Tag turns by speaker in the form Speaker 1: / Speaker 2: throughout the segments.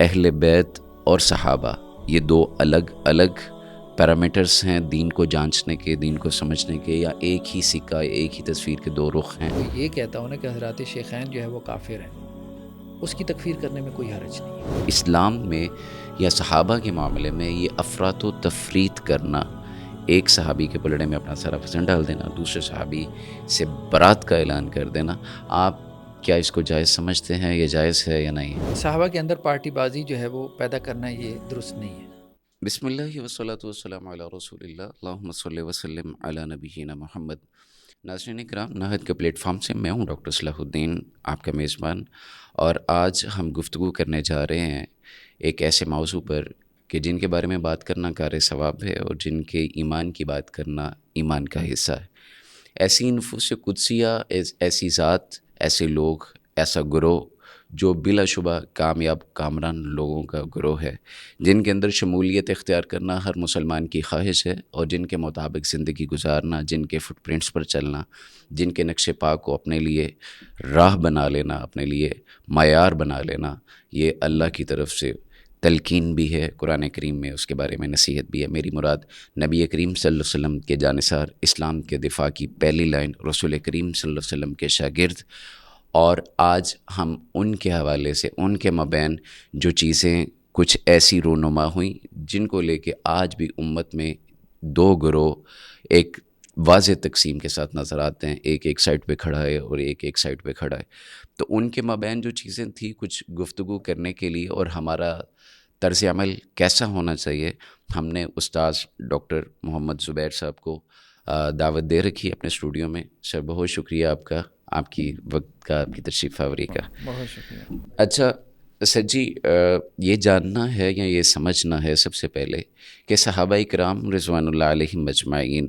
Speaker 1: اہل بیت اور صحابہ یہ دو الگ الگ پیرامیٹرز ہیں دین کو جانچنے کے، دین کو سمجھنے کے، یا ایک ہی سکہ، ایک ہی تصویر کے دو رخ ہیں؟
Speaker 2: یہ کہتا ہوں نا کہ حضرات شیخین جو ہے وہ کافر ہیں، اس کی تکفیر کرنے میں کوئی حرج نہیں ہے۔
Speaker 1: اسلام میں یا صحابہ کے معاملے میں یہ افراط و تفریط کرنا، ایک صحابی کے پلڑے میں اپنا سارا وزن ڈال دینا، دوسرے صحابی سے برات کا اعلان کر دینا، آپ کیا اس کو جائز سمجھتے ہیں؟ یہ جائز ہے یا نہیں؟
Speaker 2: صحابہ کے اندر پارٹی بازی جو ہے وہ پیدا کرنا یہ درست نہیں ہے۔
Speaker 1: بسم اللہ والصلاۃ والسلام علی رسول اللہ، اللہم صلی وسلم علی نبینا محمد۔ ناظرین کرام، نہد کے پلیٹ فارم سے میں ہوں ڈاکٹر صلاح الدین، آپ کا میزبان، اور آج ہم گفتگو کرنے جا رہے ہیں ایک ایسے موضوع پر کہ جن کے بارے میں بات کرنا کار ثواب ہے اور جن کے ایمان کی بات کرنا ایمان کا حصہ ہے۔ ایسی نفوس قدسیہ، ایسی ذات، ایسے لوگ، ایسا گروہ جو بلا شبہ کامیاب کامران لوگوں کا گروہ ہے، جن کے اندر شمولیت اختیار کرنا ہر مسلمان کی خواہش ہے، اور جن کے مطابق زندگی گزارنا، جن کے فٹ پرنٹس پر چلنا، جن کے نقش پاک کو اپنے لیے راہ بنا لینا، اپنے لیے معیار بنا لینا، یہ اللہ کی طرف سے تلقین بھی ہے، قرآن کریم میں اس کے بارے میں نصیحت بھی ہے۔ میری مراد نبی کریم صلی اللہ علیہ وسلم کے جانثار، اسلام کے دفاع کی پہلی لائن، رسول کریم صلی اللہ علیہ وسلم کے شاگرد، اور آج ہم ان کے حوالے سے، ان کے مابین جو چیزیں کچھ ایسی رونما ہوئیں جن کو لے کے آج بھی امت میں دو گروہ ایک واضح تقسیم کے ساتھ نظر آتے ہیں، ایک سائڈ پہ کھڑا ہے اور ایک سائڈ پہ کھڑا ہے۔ تو ان کے مابین جو چیزیں تھیں کچھ گفتگو کرنے کے لیے، اور ہمارا طرز عمل کیسا ہونا چاہیے، ہم نے استاذ ڈاکٹر محمد زبیر صاحب کو دعوت دے رکھی اپنے اسٹوڈیو میں۔ سر بہت شکریہ آپ کا، آپ کی وقت کا، آپ کی تشریف آوری کا۔
Speaker 2: بہت شکریہ۔
Speaker 1: اچھا سر جی، یہ جاننا ہے یا یہ سمجھنا ہے سب سے پہلے کہ صحابہ کرام رضوان اللہ علیہم اجمعین،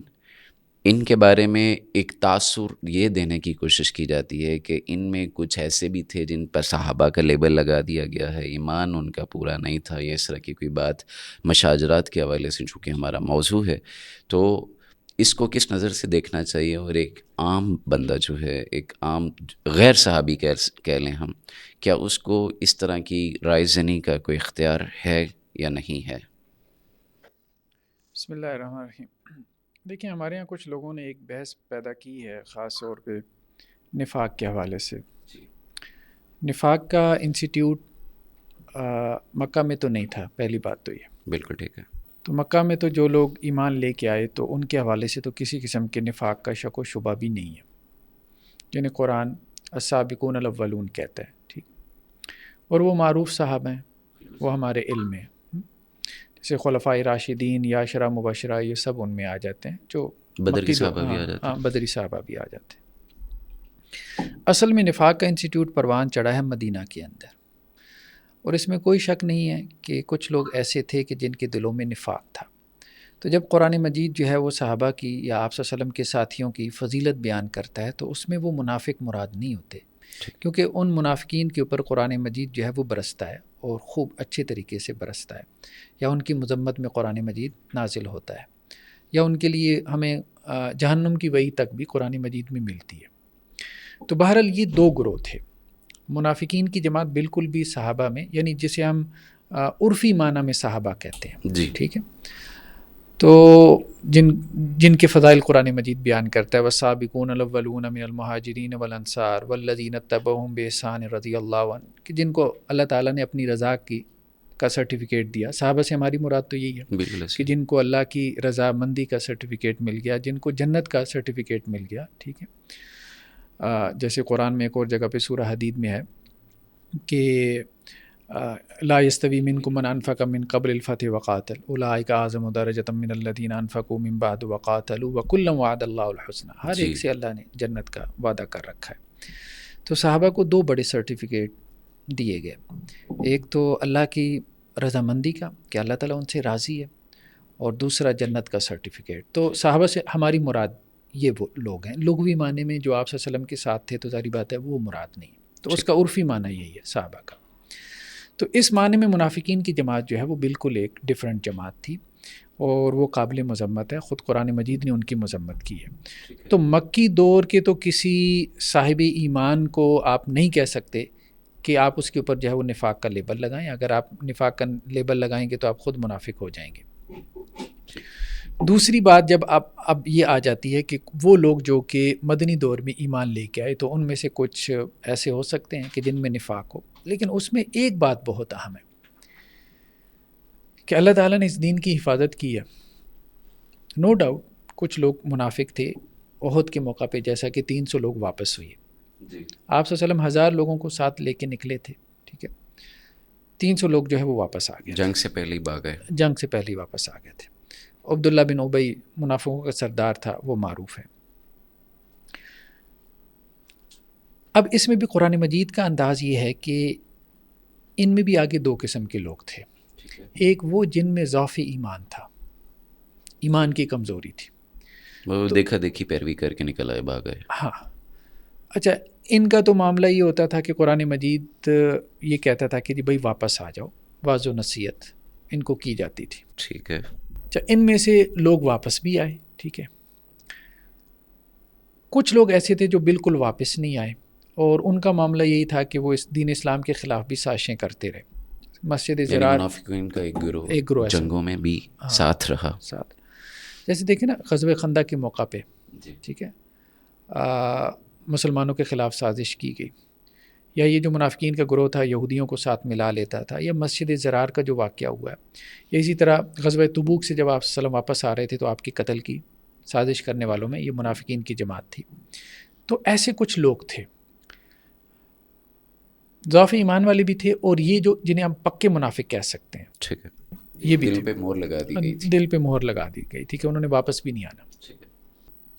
Speaker 1: ان کے بارے میں ایک تاثر یہ دینے کی کوشش کی جاتی ہے کہ ان میں کچھ ایسے بھی تھے جن پر صحابہ کا لیبل لگا دیا گیا ہے، ایمان ان کا پورا نہیں تھا، یا اس طرح کی کوئی بات مشاجرات کے حوالے سے، چونکہ ہمارا موضوع ہے تو اس کو کس نظر سے دیکھنا چاہیے، اور ایک عام بندہ جو ہے، ایک عام غیر صحابی کہہ لیں ہم، کیا اس کو اس طرح کی رائے زنی کا کوئی اختیار ہے یا نہیں ہے؟
Speaker 2: بسم اللہ الرحمن الرحیم۔ دیکھیں، ہمارے یہاں کچھ لوگوں نے ایک بحث پیدا کی ہے خاص طور پہ نفاق کے حوالے سے۔ نفاق کا انسٹیٹیوٹ مکہ میں تو نہیں تھا، پہلی بات تو یہ۔
Speaker 1: بالکل ٹھیک ہے۔
Speaker 2: تو مکہ میں تو جو لوگ ایمان لے کے آئے تو ان کے حوالے سے تو کسی قسم کے نفاق کا شک و شبہ بھی نہیں ہے، یعنی قرآن السابقون الاولون کہتا ہے، ٹھیک، اور وہ معروف صحابہ ہیں، وہ ہمارے علم میں، جیسے خلفائے راشدین یا عشرہ مبشرہ، یہ سب ان میں آ جاتے ہیں، جو
Speaker 1: بدر کے صحابہ بھی آ جاتے ہیں۔
Speaker 2: بدری صحابہ بھی آ جاتے ہیں۔ اصل میں نفاق کا انسٹیٹیوٹ پروان چڑھا ہے مدینہ کے اندر، اور اس میں کوئی شک نہیں ہے کہ کچھ لوگ ایسے تھے کہ جن کے دلوں میں نفاق تھا۔ تو جب قرآن مجید جو ہے وہ صحابہ کی یا آپ صلی اللہ علیہ وسلم کے ساتھیوں کی فضیلت بیان کرتا ہے تو اس میں وہ منافق مراد نہیں ہوتے، کیونکہ ان منافقین کے اوپر قرآن مجید جو ہے وہ برستا ہے، اور خوب اچھے طریقے سے برستا ہے، یا ان کی مذمت میں قرآن مجید نازل ہوتا ہے، یا ان کے لیے ہمیں جہنم کی وعید تک بھی قرآن مجید میں ملتی ہے۔ تو بہرحال یہ دو گروہ تھے۔ منافقین کی جماعت بالکل بھی صحابہ میں، یعنی جسے ہم عرفی معنی میں صحابہ کہتے ہیں،
Speaker 1: جی
Speaker 2: ٹھیک ہے، تو جن کے فضائل قرآن مجید بیان کرتا ہے، والسابقون الاولون من المہاجرین والانصار والذین اتبعوہم بإحسان رضی اللہ عنہ، کہ جن کو اللہ تعالیٰ نے اپنی رضا کا سرٹیفکیٹ دیا۔ صحابہ سے ہماری مراد تو یہی ہے کہ جن کو اللہ کی رضا مندی کا سرٹیفکیٹ مل گیا، جن کو جنت کا سرٹیفکیٹ مل گیا، ٹھیک ہے۔ جیسے قرآن میں ایک اور جگہ پہ سورہ حدید میں ہے کہ لا یستوی منکم من انفق من قبل الفتح وقاتل اولئک اعظم درجۃ من الذین انفقوا من بعد وقاتلوا وکلا وعد اللہ الحسنى۔ ہر ایک سے اللہ نے جنت کا وعدہ کر رکھا ہے۔ تو صحابہ کو دو بڑے سرٹیفکیٹ دیے گئے، ایک تو اللہ کی رضامندی کا کہ اللہ تعالیٰ ان سے راضی ہے، اور دوسرا جنت کا سرٹیفکیٹ۔ تو صحابہ سے ہماری مراد یہ وہ لوگ ہیں، لغوی معنی میں جو آپ صلی اللہ علیہ وسلم کے ساتھ تھے تو ظاہری بات ہے وہ مراد نہیں، تو اس کا عرفی معنی یہی ہے صحابہ کا۔ تو اس معنی میں منافقین کی جماعت جو ہے وہ بالکل ایک ڈیفرنٹ جماعت تھی، اور وہ قابل مذمت ہے، خود قرآن مجید نے ان کی مذمت کی ہے۔ تو مکی دور کے تو کسی صاحب ایمان کو آپ نہیں کہہ سکتے کہ آپ اس کے اوپر جو ہے وہ نفاق کا لیبل لگائیں. اگر آپ نفاق کا لیبل لگائیں گے تو آپ خود منافق ہو جائیں گے. دوسری بات جب اب یہ آ جاتی ہے کہ وہ لوگ جو کہ مدنی دور میں ایمان لے کے آئے تو ان میں سے کچھ ایسے ہو سکتے ہیں کہ جن میں نفاق ہو, لیکن اس میں ایک بات بہت اہم ہے کہ اللہ تعالیٰ نے اس دین کی حفاظت کی ہے. نو ڈاؤٹ کچھ لوگ منافق تھے احد کے موقع پہ, جیسا کہ 300 لوگ واپس ہوئے. آپ صلی اللہ علیہ وسلم 1000 لوگوں کو ساتھ لے کے نکلے تھے, ٹھیک ہے, 300 لوگ جو ہے وہ واپس آ گئے.
Speaker 1: جنگ سے پہلے ہی بھاگ گئے.
Speaker 2: جنگ سے پہلے ہی واپس آ گئے تھے. عبداللہ بن ابی منافقوں کا سردار تھا, وہ معروف ہے. اب اس میں بھی قرآن مجید کا انداز یہ ہے کہ ان میں بھی آگے 2 قسم کے لوگ تھے. ایک وہ جن میں ضعف ایمان تھا, ایمان کی کمزوری تھی,
Speaker 1: وہ دیکھا دیکھی پیروی کر کے نکل آئے, بھاگ گئے.
Speaker 2: ہاں اچھا, ان کا تو معاملہ یہ ہوتا تھا کہ قرآن مجید یہ کہتا تھا کہ جی بھائی واپس آ جاؤ, واضح و نصیحت ان کو کی جاتی تھی.
Speaker 1: ٹھیک ہے.
Speaker 2: اچھا, ان میں سے لوگ واپس بھی آئے, ٹھیک ہے. کچھ لوگ ایسے تھے جو بالکل واپس نہیں آئے, اور ان کا معاملہ یہی تھا کہ وہ اس دین اسلام کے خلاف بھی سازشیں کرتے رہے. مسجد زرار
Speaker 1: منافقین کا ایک
Speaker 2: گروہ
Speaker 1: جنگوں میں بھی ساتھ رہا.
Speaker 2: جیسے دیکھیں نا غزوہ خندق کے موقع پہ, ٹھیک ہے, مسلمانوں کے خلاف سازش کی گئی, یا یہ جو منافقین کا گروہ تھا یہودیوں کو ساتھ ملا لیتا تھا, یا مسجد زرار کا جو واقعہ ہوا ہے, یا اسی طرح غزوہ تبوک سے جب آپ صلی اللہ علیہ وسلم واپس آ رہے تھے تو آپ کی قتل کی سازش کرنے والوں میں یہ منافقین کی جماعت تھی. تو ایسے کچھ لوگ تھے, ضعف ایمان والے بھی تھے, اور یہ جو جنہیں ہم پکے منافق کہہ سکتے ہیں,
Speaker 1: ٹھیک ہے,
Speaker 2: یہ بھی
Speaker 1: دل پہ مہر لگا دی گئی تھی.
Speaker 2: دل پہ مہر لگا دی گئی تھی کہ انہوں نے واپس بھی نہیں آنا.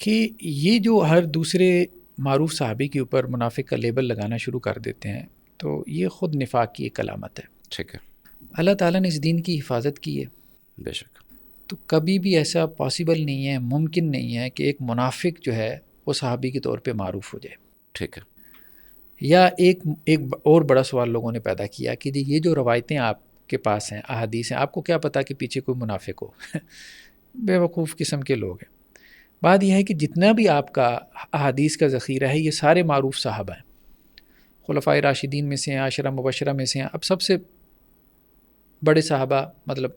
Speaker 2: کہ یہ جو ہر دوسرے معروف صحابی کے اوپر منافق کا لیبل لگانا شروع کر دیتے ہیں تو یہ خود نفاق کی ایک علامت ہے.
Speaker 1: ٹھیک ہے.
Speaker 2: اللہ تعالیٰ نے اس دین کی حفاظت کی ہے,
Speaker 1: بے شک,
Speaker 2: تو کبھی بھی ایسا پاسبل نہیں ہے, ممکن نہیں ہے کہ ایک منافق جو ہے وہ صحابی کے طور پہ معروف ہو جائے.
Speaker 1: ٹھیک ہے.
Speaker 2: یا ایک اور بڑا سوال لوگوں نے پیدا کیا کہ جی یہ جو روایتیں آپ کے پاس ہیں, احادیث ہیں, آپ کو کیا پتا کہ پیچھے کوئی منافق ہو؟ بے وقوف قسم کے لوگ ہیں. بات یہ ہے کہ جتنا بھی آپ کا احادیث کا ذخیرہ ہے یہ سارے معروف صحابہ ہیں, خلفائے راشدین میں سے ہیں, عاشرہ مبشرہ میں سے ہیں. اب سب سے بڑے صحابہ مطلب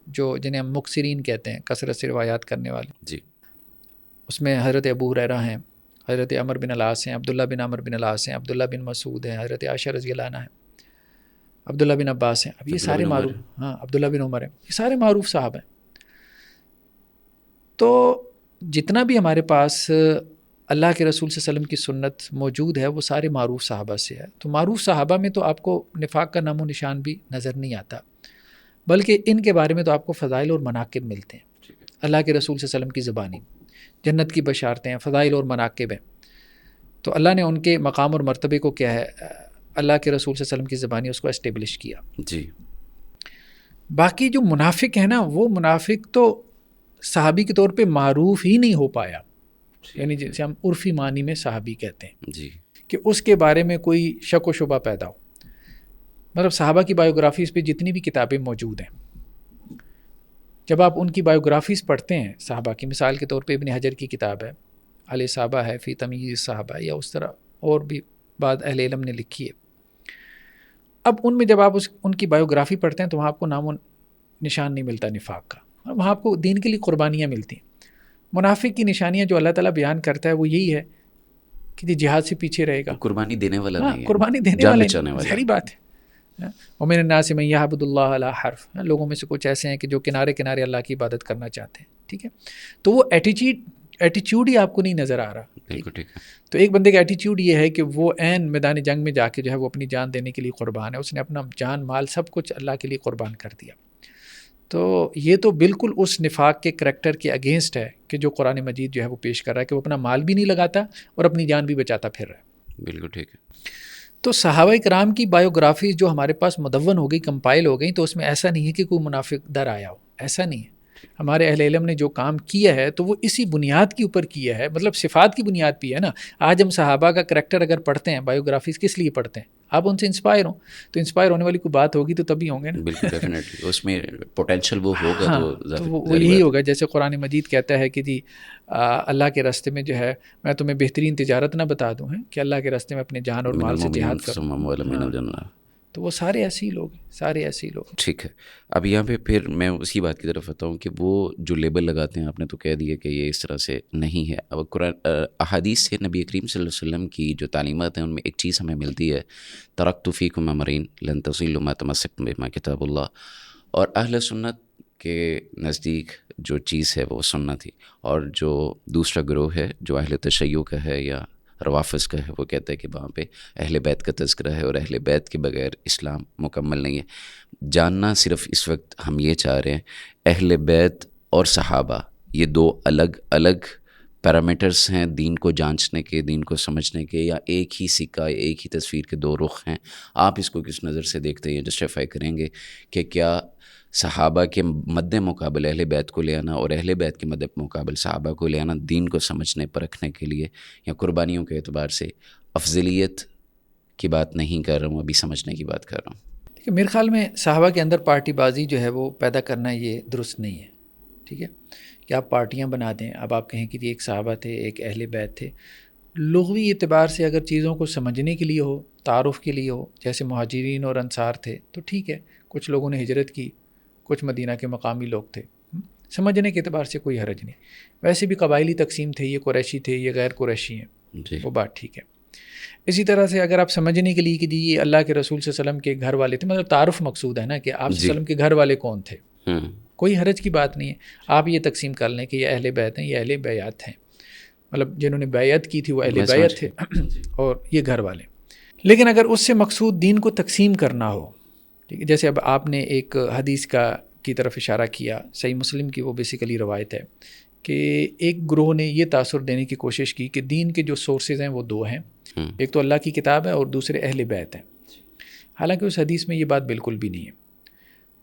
Speaker 2: جو جنہیں ہم مکثرین کہتے ہیں, کثرت سے روایات کرنے والے,
Speaker 1: جی,
Speaker 2: اس میں حضرت ابو ہریرہ ہیں, حضرت عمر بن العاص ہیں, عبداللہ بن عمر بن العاص ہیں, عبداللہ بن مسعود ہیں, حضرت عائشہ رضی اللہ عنہ ہیں, عبداللہ بن عباس ہیں. اب یہ سارے معروف, ہاں عبداللہ بن عمر ہیں, یہ سارے معروف صاحب ہیں. تو جتنا بھی ہمارے پاس اللہ کے رسول صلی اللہ علیہ وسلم کی سنت موجود ہے وہ سارے معروف صحابہ سے ہے. تو معروف صحابہ میں تو آپ کو نفاق کا نام و نشان بھی نظر نہیں آتا, بلکہ ان کے بارے میں تو آپ کو فضائل اور مناقب ملتے ہیں. اللہ کے رسول صلی اللہ علیہ وسلم کی زبانی جنت کی بشارتیں ہیں, فضائل اور مناقب ہیں. تو اللہ نے ان کے مقام اور مرتبے کو کیا ہے, اللہ کے رسول صلی اللہ علیہ وسلم کی زبانی اس کو اسٹیبلش کیا.
Speaker 1: جی.
Speaker 2: باقی جو منافق ہیں نا, وہ منافق تو صحابی کے طور پہ معروف ہی نہیں ہو پایا, یعنی جیسے ہم عرفی معنی میں صحابی کہتے ہیں,
Speaker 1: جی,
Speaker 2: کہ اس کے بارے میں کوئی شک و شبہ پیدا ہو. مطلب صحابہ کی بایوگرافیز پہ جتنی بھی کتابیں موجود ہیں, جب آپ ان کی بایوگرافیز پڑھتے ہیں صحابہ کی, مثال کے طور پہ ابن حجر کی کتاب ہے علی صحابہ ہے, فی تمییز صحابہ, یا اس طرح اور بھی بعض اہل علم نے لکھی ہے. اب ان میں جب آپ ان کی بایوگرافی پڑھتے ہیں تو وہاں آپ کو نام و نشان نہیں ملتا نفاق کا, وہاں آپ کو دین کے لیے قربانیاں ملتی ہیں. منافق کی نشانیاں جو اللہ تعالیٰ بیان کرتا ہے وہ یہی ہے کہ جہاد سے پیچھے رہے گا,
Speaker 1: قربانی دینے والا نہیں ہے,
Speaker 2: قربانی دینے والا, ظاہری بات ہے. وَمِنَ النَّاسِ مَن يَعْبُدُ اللَّهَ عَلَىٰ حَرْفٍ, لوگوں میں سے کچھ ایسے ہیں کہ جو کنارے کنارے اللہ کی عبادت کرنا چاہتے ہیں. ٹھیک ہے, تو وہ ایٹیچیوڈ ہی آپ کو نہیں نظر آ رہا.
Speaker 1: ٹھیک ہے.
Speaker 2: تو ایک بندے کا ایٹیچیوڈ یہ ہے کہ وہ عین میدان جنگ میں جا کے جو ہے وہ اپنی جان دینے کے لیے قربان ہے, اس نے اپنا جان مال سب کچھ اللہ کے لیے قربان کر دیا. تو یہ تو بالکل اس نفاق کے کریکٹر کے اگینسٹ ہے کہ جو قرآن مجید جو ہے وہ پیش کر رہا ہے کہ وہ اپنا مال بھی نہیں لگاتا اور اپنی جان بھی بچاتا پھر رہا ہے.
Speaker 1: بالکل ٹھیک ہے.
Speaker 2: تو صحابہ کرام کی بایوگرافیز جو ہمارے پاس مدون ہو گئی, کمپائل ہو گئی, تو اس میں ایسا نہیں ہے کہ کوئی منافق در آیا ہو, ایسا نہیں ہے. ہمارے اہل علم نے جو کام کیا ہے تو وہ اسی بنیاد کے اوپر کیا ہے، مطلب صفات کی بنیاد پہ ہے نا. آج ہم صحابہ کا کریکٹر اگر پڑھتے ہیں، بایوگرافیز کس لیے پڑھتے ہیں؟ آپ ان سے انسپائر ہوں، تو انسپائر ہونے والی کوئی بات ہوگی تو تبھی ہوں گے نا.
Speaker 1: بالکل ڈیفینیٹلی اس میں پوٹینشیل وہ ہوگا
Speaker 2: ہاں، تو وہ یہی ہوگا. جیسے قرآن مجید کہتا ہے کہ جی اللہ کے راستے میں جو ہے میں تمہیں بہترین تجارت نہ بتا دوں ہیں کہ اللہ کے راستے میں اپنے جان اور مال سے جہاد کرو. تو وہ سارے ایسے ہی لوگ ہیں، سارے ایسے ہی لوگ ہیں.
Speaker 1: ٹھیک ہے. اب یہاں پہ پھر میں اسی بات کی طرف آتا ہوں کہ وہ جو لیبل لگاتے ہیں، آپ نے تو کہہ دیا کہ یہ اس طرح سے نہیں ہے. اب قرآن احادیث سے نبی کریم صلی اللہ علیہ وسلم کی جو تعلیمات ہیں ان میں ایک چیز ہمیں ملتی ہے، ترکت فیکم امرین لن تضلوا ما تمسکتم بہما کتاب اللہ. اور اہل سنت کے نزدیک جو چیز ہے وہ سنت تھی، اور جو دوسرا گروہ ہے جو اہل تشیع کا ہے یا روافظ کا ہے وہ کہتا ہے کہ وہاں پہ اہل بیت کا تذکرہ ہے، اور اہل بیت کے بغیر اسلام مکمل نہیں ہے. جاننا صرف اس وقت ہم یہ چاہ رہے ہیں، اہل بیت اور صحابہ یہ دو الگ الگ پیرامیٹرز ہیں دین کو جانچنے کے، دین کو سمجھنے کے، یا ایک ہی سکہ ایک ہی تصویر کے دو رخ ہیں؟ آپ اس کو کس نظر سے دیکھتے ہیں؟ جسٹیفائی کریں گے کہ کیا صحابہ کے مد مقابل اہل بیت کو لے آنا اور اہل بیت کے مد مقابل صحابہ کو لے آنا دین کو سمجھنے پرکھنے کے لیے، یا قربانیوں کے اعتبار سے افضلیت کی بات نہیں کر رہا ہوں، ابھی سمجھنے کی بات کر رہا ہوں؟
Speaker 2: کہ میرے خیال میں صحابہ کے اندر پارٹی بازی جو ہے وہ پیدا کرنا یہ درست نہیں ہے. ٹھیک ہے کہ آپ پارٹیاں بنا دیں. اب آپ کہیں کہ ایک صحابہ تھے، ایک اہل بیت تھے. لغوی اعتبار سے اگر چیزوں کو سمجھنے کے لیے ہو، تعارف کے لیے ہو، جیسے مہاجرین اور انصار تھے تو ٹھیک ہے، کچھ لوگوں نے ہجرت کی، کچھ مدینہ کے مقامی لوگ تھے، سمجھنے کے اعتبار سے کوئی حرج نہیں. ویسے بھی قبائلی تقسیم تھے، یہ قریشی تھے، یہ غیر قریشی ہیں، وہ بات ٹھیک ہے. اسی طرح سے اگر آپ سمجھنے کے لیے کہ جی یہ اللہ کے رسول صلی اللہ علیہ وسلم کے گھر والے تھے، مطلب تعارف مقصود ہے نا کہ آپ صلی اللہ علیہ وسلم کے گھر والے کون تھے، کوئی حرج کی بات نہیں ہے. آپ یہ تقسیم کر لیں کہ یہ اہل بیت ہیں، یہ اہل بیعت ہیں، مطلب جنہوں نے بیعت کی تھی وہ اہل بیعت تھے اور یہ گھر والے. لیکن اگر اس سے مقصود دین کو تقسیم کرنا ہو، ٹھیک ہے، جیسے اب آپ نے ایک حدیث کی طرف اشارہ کیا، صحیح مسلم کی وہ بیسیکلی روایت ہے کہ ایک گروہ نے یہ تاثر دینے کی کوشش کی کہ دین کے جو سورسز ہیں وہ دو ہیں، ایک تو اللہ کی کتاب ہے اور دوسرے اہل بیت ہیں. حالانکہ اس حدیث میں یہ بات بالکل بھی نہیں ہے.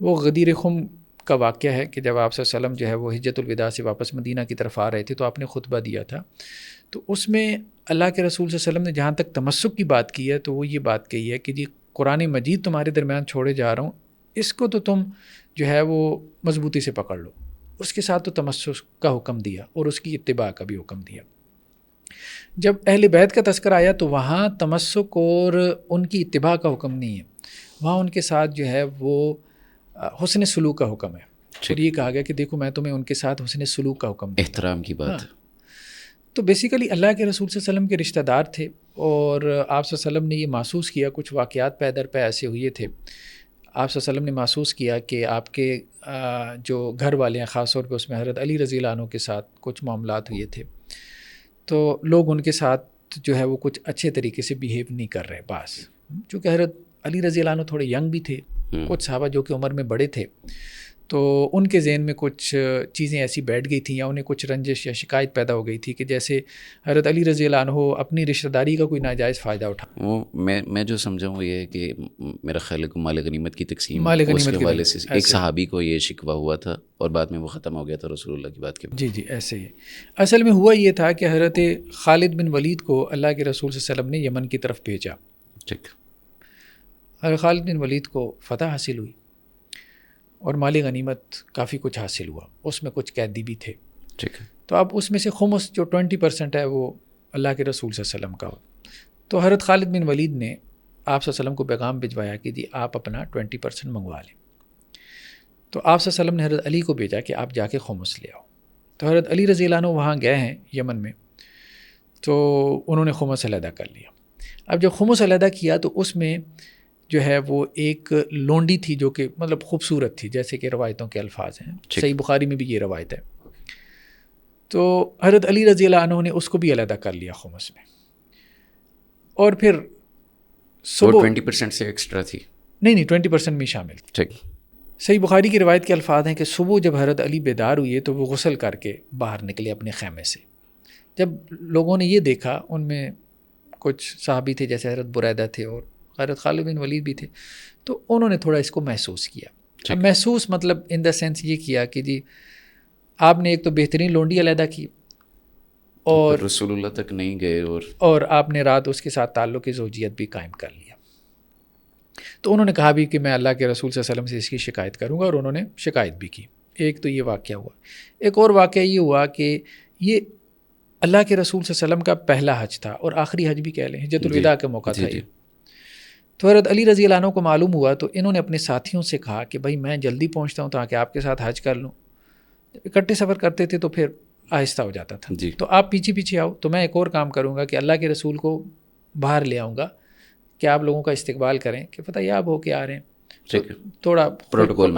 Speaker 2: وہ غدیر خم کا واقعہ ہے کہ جب آپ صلی اللہ علیہ وسلم جو ہے وہ حجۃ الوداع سے واپس مدینہ کی طرف آ رہے تھے تو آپ نے خطبہ دیا تھا، تو اس میں اللہ کے رسول صلی اللہ علیہ وسلم نے جہاں تک تمسک کی بات کی ہے تو وہ یہ بات کہی ہے کہ جی قرآن مجید تمہارے درمیان چھوڑے جا رہا ہوں، اس کو تو تم جو ہے وہ مضبوطی سے پکڑ لو. اس کے ساتھ تو تمسک کا حکم دیا اور اس کی اتباع کا بھی حکم دیا. جب اہل بیت کا تذکرہ آیا تو وہاں تمسک اور ان کی اتباع کا حکم نہیں ہے، وہاں ان کے ساتھ جو ہے وہ حسن سلوک کا حکم ہے. اور یہ کہا گیا کہ دیکھو میں تمہیں ان کے ساتھ حسن سلوک کا حکم دیا، احترام کی بات. تو بیسیکلی اللہ کے رسول صلی اللہ علیہ وسلم کے رشتہ دار تھے اور آپ صلی اللہ علیہ وسلم نے یہ محسوس کیا، کچھ واقعات پے در پے ایسے ہوئے تھے، آپ صلی اللہ علیہ وسلم نے محسوس کیا کہ آپ کے جو گھر والے ہیں، خاص طور پہ اس میں حضرت علی رضی اللہ عنہ کے ساتھ کچھ معاملات ہوئے تھے، تو لوگ ان کے ساتھ جو ہے وہ کچھ اچھے طریقے سے بیہیو نہیں کر رہے. بعض چونکہ حضرت علی رضی اللہ عنہ تھوڑے ینگ بھی تھے، کچھ صحابہ جو کہ عمر میں بڑے تھے، تو ان کے ذہن میں کچھ چیزیں ایسی بیٹھ گئی تھیں یا انہیں کچھ رنجش یا شکایت پیدا ہو گئی تھی کہ جیسے حضرت علی رضی اللہ عنہ اپنی رشتہ داری کا کوئی ناجائز فائدہ اٹھا.
Speaker 1: وہ میں جو سمجھا ہوں یہ ہے کہ میرا خیال ہے کہ مال غنیمت کی تقسیم اس کے حوالے سے ایک صحابی کو یہ شکوہ ہوا تھا اور بعد میں وہ ختم ہو گیا تھا رسول اللہ کی بات کے بعد.
Speaker 2: جی ایسے ہی اصل میں ہوا یہ تھا کہ حضرت خالد بن ولید کو اللہ کے رسول صلی اللہ علیہ وسلم نے یمن کی طرف بھیجا.
Speaker 1: ٹھیک.
Speaker 2: حضرت خالد بن ولید کو فتح حاصل ہوئی اور مالی غنیمت کافی کچھ حاصل ہوا، اس میں کچھ قیدی بھی تھے.
Speaker 1: ٹھیک ہے.
Speaker 2: تو اب اس میں سے خمس جو 20% ہے وہ اللہ کے رسول صلی اللہ علیہ وسلم کا ہو. تو حضرت خالد بن ولید نے آپ صلی اللہ علیہ وسلم کو پیغام بھجوایا کہ جی آپ اپنا 20% منگوا لیں. تو آپ صلی اللہ علیہ وسلم نے حضرت علی کو بھیجا کہ آپ جا کے خمس لے آؤ. تو حضرت علی رضی اللہ عنہ وہاں گئے ہیں یمن میں، تو انہوں نے خمس علیحدہ کر لیا. اب جب خمس علیحدہ کیا تو اس میں جو ہے وہ ایک لونڈی تھی جو کہ مطلب خوبصورت تھی، جیسے کہ روایتوں کے الفاظ ہیں، صحیح بخاری میں بھی یہ روایت ہے. تو حضرت علی رضی اللہ عنہ نے اس کو بھی علیحدہ کر لیا خمس میں، اور پھر صبح
Speaker 1: 20% سے ایکسٹرا تھی،
Speaker 2: نہیں 20% میں شامل.
Speaker 1: ٹھیک.
Speaker 2: صحیح بخاری کی روایت کے الفاظ ہیں کہ صبح جب حضرت علی بیدار ہوئے تو وہ غسل کر کے باہر نکلے اپنے خیمے سے. جب لوگوں نے یہ دیکھا، ان میں کچھ صحابی تھے جیسے حضرت بریدہ تھے اور حضرت خالد بن ولید بھی تھے، تو انہوں نے تھوڑا اس کو محسوس کیا. اب محسوس مطلب ان دا سینس یہ کیا کہ جی آپ نے ایک تو بہترین لونڈی علیحدہ کی اور
Speaker 1: رسول اللہ تک نہیں گئے
Speaker 2: اور آپ نے رات اس کے ساتھ تعلق زوجیت بھی قائم کر لیا. تو انہوں نے کہا بھی کہ میں اللہ کے رسول صلی اللہ علیہ وسلم سے اس کی شکایت کروں گا، اور انہوں نے شکایت بھی کی. ایک تو یہ واقعہ ہوا. ایک اور واقعہ یہ ہوا کہ یہ اللہ کے رسول صلی اللہ علیہ وسلم کا پہلا حج تھا اور آخری حج بھی کہہ لیں، حجۃ الوداع کا موقع تھا یہ. تو حضرت علی رضی اللہ عنہ کو معلوم ہوا تو انہوں نے اپنے ساتھیوں سے کہا کہ بھائی میں جلدی پہنچتا ہوں تاکہ آپ کے ساتھ حج کر لوں. اکٹھے سفر کرتے تھے تو پھر آہستہ ہو جاتا تھا. تو آپ پیچھے پیچھے آؤ، تو میں ایک اور کام کروں گا کہ اللہ کے رسول کو باہر لے آؤں گا کہ آپ لوگوں کا استقبال کریں کہ فتح یاب ہو کے آ رہے ہیں، تھوڑا پروٹوکول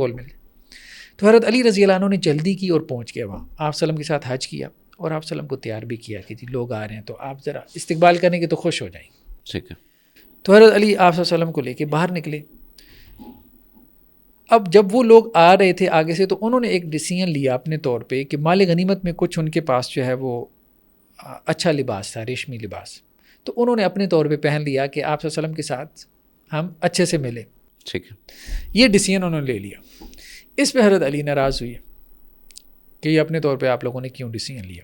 Speaker 2: مل. تو حضرت علی رضی اللہ عنہ نے جلدی کی اور پہنچ گیا وہاں. آپ وسلم کے ساتھ حج کیا اور آپ وسلم کو تیار بھی کیا کہ جی لوگ آ رہے ہیں تو آپ ذرا استقبال کریں گے تو خوش ہو جائیں گے. تو حضرت علی آپ وسلم کو لے کے باہر نکلے. اب جب وہ لوگ آ رہے تھے آگے سے تو انہوں نے ایک ڈیسیژن لیا اپنے طور پہ کہ مال غنیمت میں کچھ ان کے پاس جو ہے وہ اچھا لباس تھا، ریشمی لباس، تو انہوں نے اپنے طور پہ پہن لیا کہ آپ وسلم کے ساتھ ہم اچھے سے ملیں. یہ ڈیسیژن انہوں نے لے لیا. اس پہ حضرت علی ناراض ہوئی کہ یہ اپنے طور پہ آپ لوگوں نے کیوں ڈیسیژن لیا.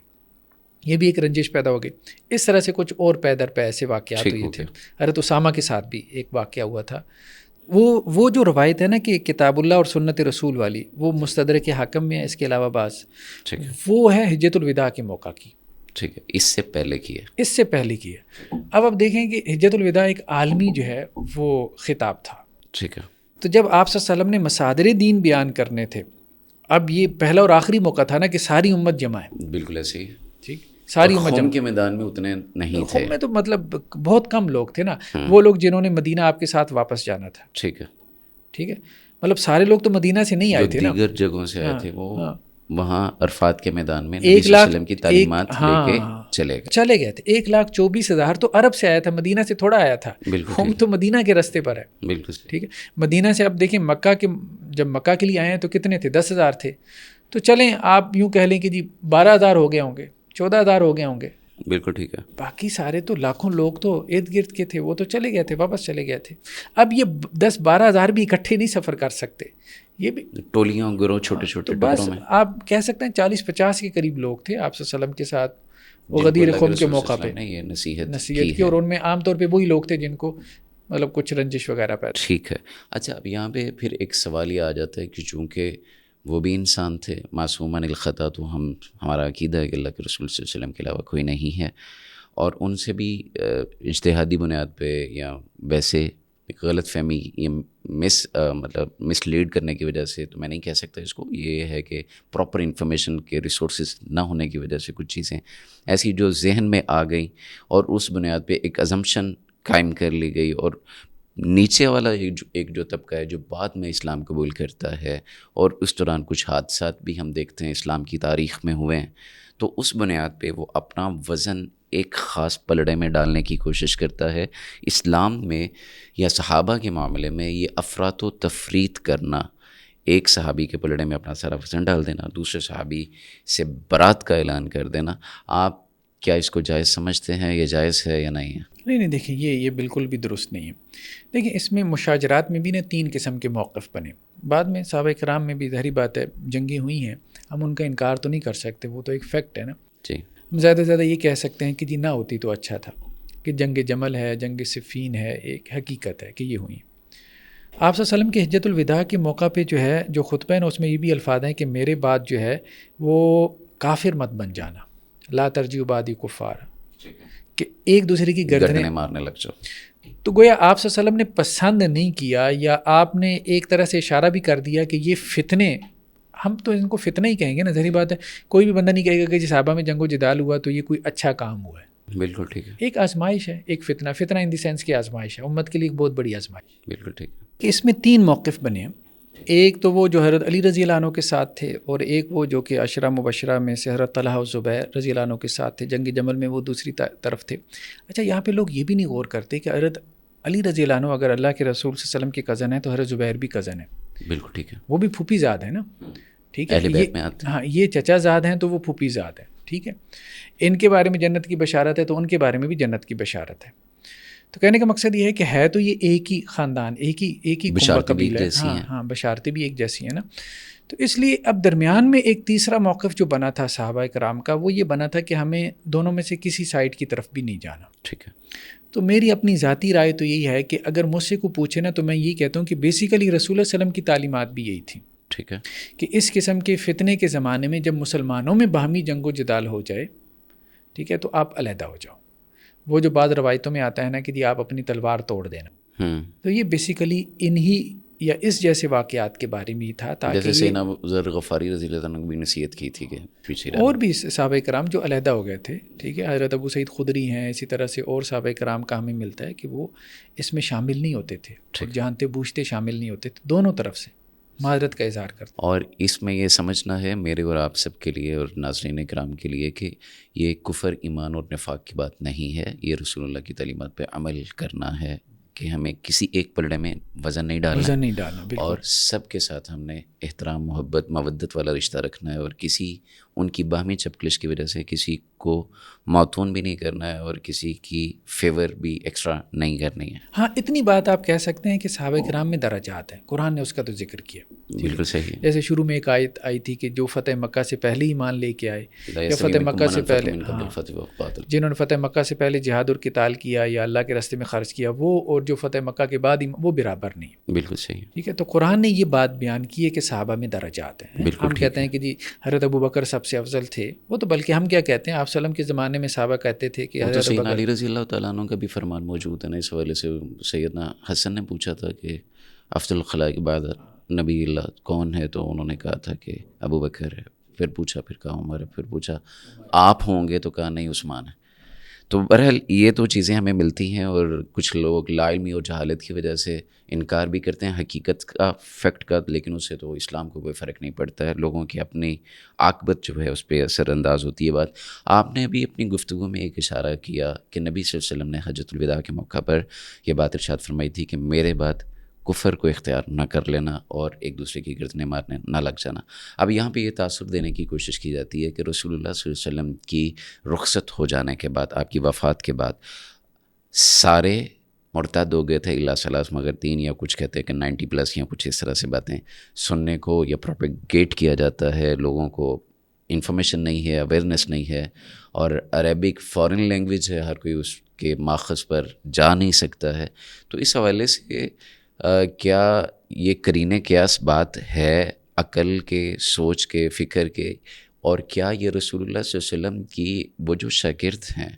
Speaker 2: یہ بھی ایک رنجش پیدا ہو گئی. اس طرح سے کچھ اور پے در پے ایسے واقعات ہوئے تھے. حضرت اسامہ کے ساتھ بھی ایک واقعہ ہوا تھا. وہ جو روایت ہے نا کہ کتاب اللہ اور سنت رسول والی، وہ مستدرک حاکم میں ہے. اس کے علاوہ بعض وہ ہے حجۃ الوداع کے موقع کی.
Speaker 1: ٹھیک ہے، اس سے پہلے کی ہے.
Speaker 2: اب آپ دیکھیں کہ حجۃ الوداع ایک عالمی جو ہے وہ خطاب تھا.
Speaker 1: ٹھیک ہے.
Speaker 2: تو جب آپ صلی اللہ علیہ وسلم نے مصادر دین بیان کرنے تھے، اب یہ پہلا اور آخری موقع تھا نا کہ ساری امت جمع ہے.
Speaker 1: بالکل ایسے ہی.
Speaker 2: ٹھیک، ساری امت جمع
Speaker 1: کے میدان میں اتنے نہیں تھے.
Speaker 2: میں تو مطلب بہت کم لوگ تھے نا، وہ لوگ جنہوں نے مدینہ آپ کے ساتھ واپس جانا تھا.
Speaker 1: ٹھیک ہے،
Speaker 2: مطلب سارے لوگ تو مدینہ سے نہیں آئے تھے نا،
Speaker 1: دیگر جگہوں سے آئے تھے. وہ وہاں عرفات کے میدان میں نبی صلی اللہ علیہ وسلم کی تعلیمات لے کے چلے گئے
Speaker 2: تھے. 1,24,000 تو عرب سے آیا تھا، مدینہ سے تھوڑا آیا تھا. ہم تو مدینہ کے راستے پر ہے.
Speaker 1: بالکل
Speaker 2: ٹھیک ہے. مدینہ سے اب دیکھیں جب مکہ کے لیے آئے ہیں تو کتنے تھے؟ 10,000 تھے. تو چلیں آپ یوں کہہ لیں کہ جی 12,000 ہو گئے ہوں گے، 14,000 ہو گئے ہوں گے.
Speaker 1: بالکل ٹھیک ہے.
Speaker 2: باقی سارے تو لاکھوں لوگ تو ارد گرد کے تھے، وہ تو چلے گئے تھے، واپس چلے گئے تھے. اب یہ 10-12,000 بھی اکٹھے نہیں سفر کر سکتے، یہ بھی
Speaker 1: ٹولیاں گروہ چھوٹے چھوٹے ٹکڑوں میں.
Speaker 2: آپ کہہ سکتے ہیں 40-50 کے قریب لوگ تھے آپ صلی اللہ علیہ وسلم کے ساتھ وہ غدیر خم کے موقع پہ نصیحت کی. اور ان میں عام طور پہ وہی لوگ تھے جن کو مطلب کچھ رنجش وغیرہ پہ.
Speaker 1: ٹھیک ہے. اچھا، اب یہاں پہ پھر ایک سوال یہ آ جاتا ہے کہ چونکہ وہ بھی انسان تھے معصوماً الخطا، تو ہمارا عقیدہ ہے کہ اللہ کے رسول صلی اللہ علیہ وسلم کے علاوہ کوئی نہیں ہے، اور ان سے بھی اجتہادی بنیاد پہ یا ویسے ایک غلط فہمی یا مطلب مس لیڈ کرنے کی وجہ سے، تو میں نہیں کہہ سکتا اس کو، یہ ہے کہ پراپر انفارمیشن کے ریسورسز نہ ہونے کی وجہ سے کچھ چیزیں ایسی جو ذہن میں آ گئیں اور اس بنیاد پہ ایک ازمپشن قائم کر لی گئی، اور نیچے والا ایک جو طبقہ ہے جو بعد میں اسلام قبول کرتا ہے، اور اس دوران کچھ حادثات بھی ہم دیکھتے ہیں اسلام کی تاریخ میں ہوئے ہیں، تو اس بنیاد پہ وہ اپنا وزن ایک خاص پلڑے میں ڈالنے کی کوشش کرتا ہے. اسلام میں یا صحابہ کے معاملے میں یہ افراط و تفریط کرنا، ایک صحابی کے پلڑے میں اپنا سارا وزن ڈال دینا، دوسرے صحابی سے برات کا اعلان کر دینا، آپ کیا اس کو جائز سمجھتے ہیں؟ یہ جائز ہے یا نہیں ہے؟
Speaker 2: نہیں دیکھیں یہ بالکل بھی درست نہیں ہے. دیکھیں اس میں مشاجرات میں بھی 3 قسم کے موقف بنے. بعد میں صحابہ کرام میں بھی ظاہری بات ہے جنگیں ہوئی ہیں، ہم ان کا انکار تو نہیں کر سکتے، وہ تو ایک فیکٹ ہے نا.
Speaker 1: جی،
Speaker 2: ہم زیادہ سے زیادہ یہ کہہ سکتے ہیں کہ جی نہ ہوتی تو اچھا تھا، کہ جنگ جمل ہے، جنگ صفین ہے، ایک حقیقت ہے کہ یہ ہوئی. آپ صلی اللہ علیہ وسلم کے حجۃ الوداع کے موقع پہ جو ہے جو خطبہ ہے نا، اس میں یہ بھی الفاظ ہیں کہ میرے بعد جو ہے وہ کافر مت بن جانا، لا ترجعوا بعدی کفار، کہ ایک دوسرے کی گردنیں
Speaker 1: مارنے لگ جاؤ.
Speaker 2: تو گویا آپ صلی اللہ علیہ وسلم نے پسند نہیں کیا، یا آپ نے ایک طرح سے اشارہ بھی کر دیا کہ یہ فتنے، ہم تو ان کو فتنہ ہی کہیں گے نا. ظاہری بات ہے کوئی بھی بندہ نہیں کہے گا کہ جس صحابہ میں جنگ و جدال ہوا تو یہ کوئی اچھا کام ہوا ہے.
Speaker 1: بالکل ٹھیک ہے.
Speaker 2: ایک آزمائش ہے، ایک فتنہ ان دی سینس کی آزمائش ہے، امت کے لیے ایک بہت بڑی آزمائش.
Speaker 1: بالکل ٹھیک ہے.
Speaker 2: کہ اس میں 3 موقف بنے ہیں. ایک تو وہ جو حضرت علی رضی اللہ عنہ کے ساتھ تھے، اور ایک وہ جو کہ عشرہ مبشرہ میں سے حضرت طلحہ و زبیر رضی اللہ عنہ کے ساتھ تھے، جنگ جمل میں وہ دوسری طرف تھے. اچھا، یہاں پہ لوگ یہ بھی نہیں غور کرتے کہ حضرت علی رضی اللہ عنہ اگر اللہ کے رسول صلی اللہ علیہ وسلم کے کزن ہیں تو حضرت زبیر بھی کزن ہیں.
Speaker 1: بالکل ٹھیک ہے.
Speaker 2: وہ بھی پھوپھی زاد ہیں نا. ٹھیک ہے. ہاں، یہ چچا زاد ہیں تو وہ پھوپھی زاد ہیں. ٹھیک ہے. ان کے بارے میں جنت کی بشارت ہے تو ان کے بارے میں بھی جنت کی بشارت ہے. تو کہنے کا مقصد یہ ہے کہ ہے تو یہ ایک ہی خاندان، ایک ہی قبیلہ ہے. ہاں، بشارتیں بھی ایک جیسی ہیں نا. تو اس لیے اب درمیان میں ایک تیسرا موقف جو بنا تھا صحابہ کرام کا، وہ یہ بنا تھا کہ ہمیں دونوں میں سے کسی سائڈ کی طرف بھی نہیں جانا.
Speaker 1: ٹھیک ہے.
Speaker 2: تو میری اپنی ذاتی رائے تو یہی ہے کہ اگر مجھ سے کو پوچھے نا تو میں یہی کہتا ہوں کہ بیسیکلی رسول اللہ صلی اللہ علیہ وسلم کی تعلیمات بھی یہی تھی.
Speaker 1: ٹھیک ہے.
Speaker 2: کہ اس قسم کے فتنے کے زمانے میں جب مسلمانوں میں باہمی جنگ و جدال ہو جائے، ٹھیک ہے، تو آپ علیحدہ ہو جاؤ. وہ جو بعض روایتوں میں آتا ہے نا کہ جی آپ اپنی تلوار توڑ دینا، تو یہ بیسیکلی انہی یا اس جیسے واقعات کے بارے میں ہی تھا، تاکہ
Speaker 1: جیسے سیدنا ذر غفاری رضی اللہ عنہ بھی نصیحت کی تھی کہ پیچھے
Speaker 2: اور بھی صحابہ کرام جو علیحدہ ہو گئے تھے. ٹھیک ہے، حضرت ابو سعید خدری ہیں، اسی طرح سے اور صحابہ کرام کا ہمیں ملتا ہے کہ وہ اس میں شامل نہیں ہوتے تھے، جانتے بوجھتے شامل نہیں ہوتے تھے، دونوں طرف سے معذرت کا اظہار کرتے.
Speaker 1: اور اس میں یہ سمجھنا ہے میرے اور آپ سب کے لیے اور ناظرین کرام کے لیے کہ یہ کفر، ایمان اور نفاق کی بات نہیں ہے، یہ رسول اللہ کی تعلیمات پہ عمل کرنا ہے کہ ہمیں کسی ایک پلڑے میں وزن نہیں ڈالنا اور سب کے ساتھ ہم نے احترام، محبت، مودت والا رشتہ رکھنا ہے، اور کسی ان کی باہمی چپکلش کی وجہ سے کسی کو موتون بھی نہیں کرنا ہے اور کسی کی فیور بھی ایکسٹرا نہیں کرنی ہے.
Speaker 2: ہاں، اتنی بات آپ کہہ سکتے ہیں کہ صحابہ کرام میں درجات ہیں، قرآن نے اس کا تو ذکر کیا.
Speaker 1: بالکل صحیح ہے.
Speaker 2: جیسے شروع میں ایک آیت آئی تھی کہ جو فتح مکہ سے پہلے ایمان لے کے آئے، یا فتح مکہ سے پہلے، جنہوں نے فتح مکہ سے پہلے جہاد اور قتال کیا یا اللہ کے راستے میں خرچ کیا، وہ اور جو فتح مکہ کے بعد وہ برابر نہیں.
Speaker 1: بالکل صحیح.
Speaker 2: ٹھیک ہے، تو قرآن نے یہ بات بیان کی ہے کہ صحابہ میں درجات ہیں. ہم کہتے ہیں کہ جی حضرت ابو بکر سب سے افضل تھے، وہ تو بلکہ ہم کیا کہتے ہیں، آپ وسلم کے زمانے میں صحابہ کہتے تھے کہ حضرت
Speaker 1: سیدنا علی رضی اللہ تعالیٰ عنہ کا بھی فرمان موجود ہے نا. اس حوالے سے سیدنا حسن نے پوچھا تھا کہ افضل الخلائق بعد نبی اللہ کون ہے، تو انہوں نے کہا تھا کہ ابو بکر ہے. پھر پوچھا، پھر کہا عمر ہے، پھر پوچھا آپ ہوں گے، تو کہا نہیں عثمان ہے. تو بہرحال یہ تو چیزیں ہمیں ملتی ہیں، اور کچھ لوگ لا علمی اور جہالت کی وجہ سے انکار بھی کرتے ہیں حقیقت کا، فیکٹ کا، لیکن اس سے تو اسلام کو کوئی فرق نہیں پڑتا ہے. لوگوں کی اپنی عاقبت جو ہے اس پہ اثر انداز ہوتی ہے. بات آپ نے ابھی اپنی گفتگو میں ایک اشارہ کیا کہ نبی صلی اللہ علیہ وسلم نے حجۃ الوداع کے موقع پر یہ بات ارشاد فرمائی تھی کہ میرے بعد کفر کو اختیار نہ کر لینا اور ایک دوسرے کی گردنیں مارنے نہ لگ جانا. اب یہاں پہ یہ تاثر دینے کی کوشش کی جاتی ہے کہ رسول اللہ صلی اللہ علیہ وسلم کی رخصت ہو جانے کے بعد، آپ کی وفات کے بعد سارے مرتد ہو گئے تھے الا ثلاث، مگر 3 یا کچھ کہتے ہیں کہ 90+ یا کچھ اس طرح سے باتیں سننے کو یا پروپیگیٹ کیا جاتا ہے. لوگوں کو انفارمیشن نہیں ہے، اویئرنیس نہیں ہے، اور عربک فارن لینگویج ہے، ہر کوئی اس کے ماخذ پر جا نہیں سکتا ہے. تو اس حوالے سے کیا یہ قرینِ قیاس بات ہے عقل کے، سوچ کے، فکر کے، اور کیا یہ رسول اللہ صلی اللہ علیہ وسلم کی وہ جو شاگرد ہیں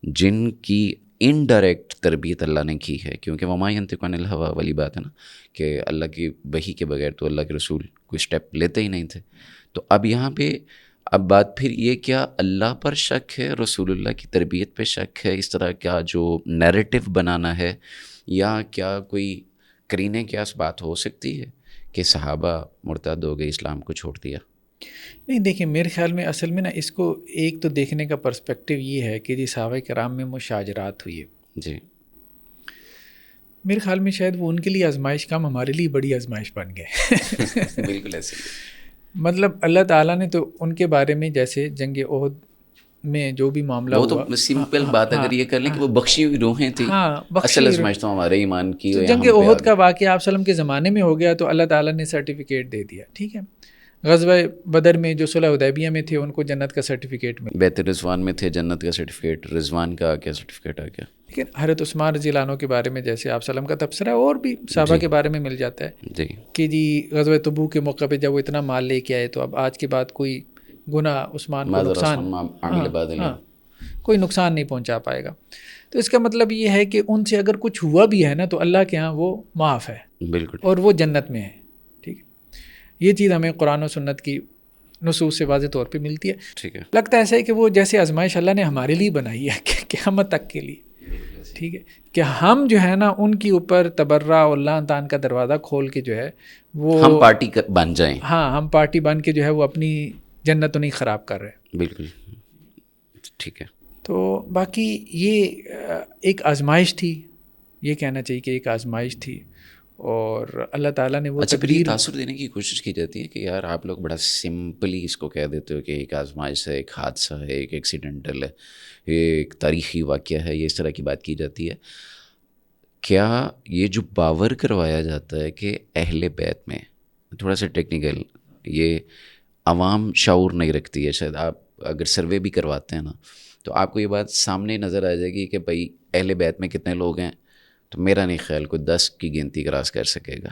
Speaker 1: جن کی انڈائریکٹ تربیت اللہ نے کی ہے، کیونکہ وما ینطق عن الہویٰ والی بات ہے نا کہ اللہ کی وحی کے بغیر تو اللہ کے رسول کوئی اسٹیپ لیتے ہی نہیں تھے. تو اب یہاں پہ اب بات پھر یہ، کیا اللہ پر شک ہے، رسول اللہ کی تربیت پہ شک ہے، اس طرح کا جو نیریٹو بنانا ہے، یا کیا کوئی قرینہ قیاس بات ہو سکتی ہے کہ صحابہ مرتد ہو گئے، اسلام کو چھوڑ دیا؟
Speaker 2: نہیں، دیکھیں میرے خیال میں اصل میں نا اس کو ایک تو دیکھنے کا پرسپیکٹیو یہ ہے کہ جی صحابہ کرام میں مشاجرات ہوئی ہے.
Speaker 1: جی،
Speaker 2: میرے خیال میں شاید وہ ان کے لیے آزمائش کم، ہمارے لیے بڑی آزمائش بن گئے.
Speaker 1: بالکل ایسے.
Speaker 2: مطلب اللہ تعالیٰ نے تو ان کے بارے میں جیسے جنگ احد میں جو بھی معاملہ
Speaker 1: وہ
Speaker 2: ہوا،
Speaker 1: تو سمپل بات اگر یہ کر لیں کہ وہ بخشی ہوئی روحیں تھیں، اصل آزمائش تو ہمارے ایمان کی.
Speaker 2: جنگ احد کا واقعہ آپ وسلم کے زمانے میں ہو گیا تو اللہ تعالیٰ نے سرٹیفکیٹ دے دیا. ٹھیک ہے، غزوہ بدر میں جو صلح حدیبیہ میں تھے ان کو جنت کا سرٹیفکیٹ ملا.
Speaker 1: بیت رضوان میں تھے، جنت کا سرٹیفکیٹ، رضوان کا کیا سرٹیفکیٹ آ گیا.
Speaker 2: لیکن حضرت عثمان رضی اللہ عنہ کے بارے میں جیسے آپ وسلم کا تبصرہ اور بھی صحابہ کے بارے میں مل جاتا ہے
Speaker 1: جی
Speaker 2: کہ جی غزوہ تبوک کے موقع پہ جب وہ اتنا مال لے کے آئے تو اب آج کے بعد کوئی گناہ عثمان کو کوئی نقصان نہیں پہنچا پائے گا. تو اس کا مطلب یہ ہے کہ ان سے اگر کچھ ہوا بھی ہے نا تو اللہ کے ہاں وہ معاف ہے،
Speaker 1: بالکل،
Speaker 2: اور وہ جنت میں ہے. ٹھیک ہے، یہ چیز ہمیں قرآن و سنت کی نصوص سے واضح طور پہ ملتی ہے.
Speaker 1: ٹھیک ہے،
Speaker 2: لگتا ہے ایسا ہے کہ وہ جیسے آزمائش اللہ نے ہمارے لیے بنائی ہے قیامت تک کے لیے. ٹھیک ہے، کہ ہم جو ہے نا ان کے اوپر تبرہ اور لعن طعن کا دروازہ کھول کے جو ہے وہ
Speaker 1: ہم پارٹی بن جائیں.
Speaker 2: ہاں، ہم پارٹی بن کے جو ہے وہ اپنی جنت تو نہیں خراب کر رہے.
Speaker 1: بالکل ٹھیک ہے.
Speaker 2: تو باقی یہ ایک آزمائش تھی، یہ کہنا چاہیے کہ ایک آزمائش تھی، اور اللہ تعالیٰ نے وہ
Speaker 1: تقدیر تاثر دینے کی کوشش کی جاتی ہے کہ یار آپ لوگ بڑا سمپلی اس کو کہہ دیتے ہو کہ ایک آزمائش ہے، ایک حادثہ ہے، ایک ایکسیڈنٹل ہے، ایک تاریخی واقعہ ہے، یہ اس طرح کی بات کی جاتی ہے. کیا یہ جو باور کروایا جاتا ہے کہ اہل بیت میں، تھوڑا سا ٹیکنیکل یہ عوام شعور نہیں رکھتی ہے. شاید آپ اگر سروے بھی کرواتے ہیں نا تو آپ کو یہ بات سامنے نظر آ جائے گی کہ بھائی اہل بیت میں کتنے لوگ ہیں, تو میرا نہیں خیال کوئی 10 کی گنتی کراس کر سکے گا.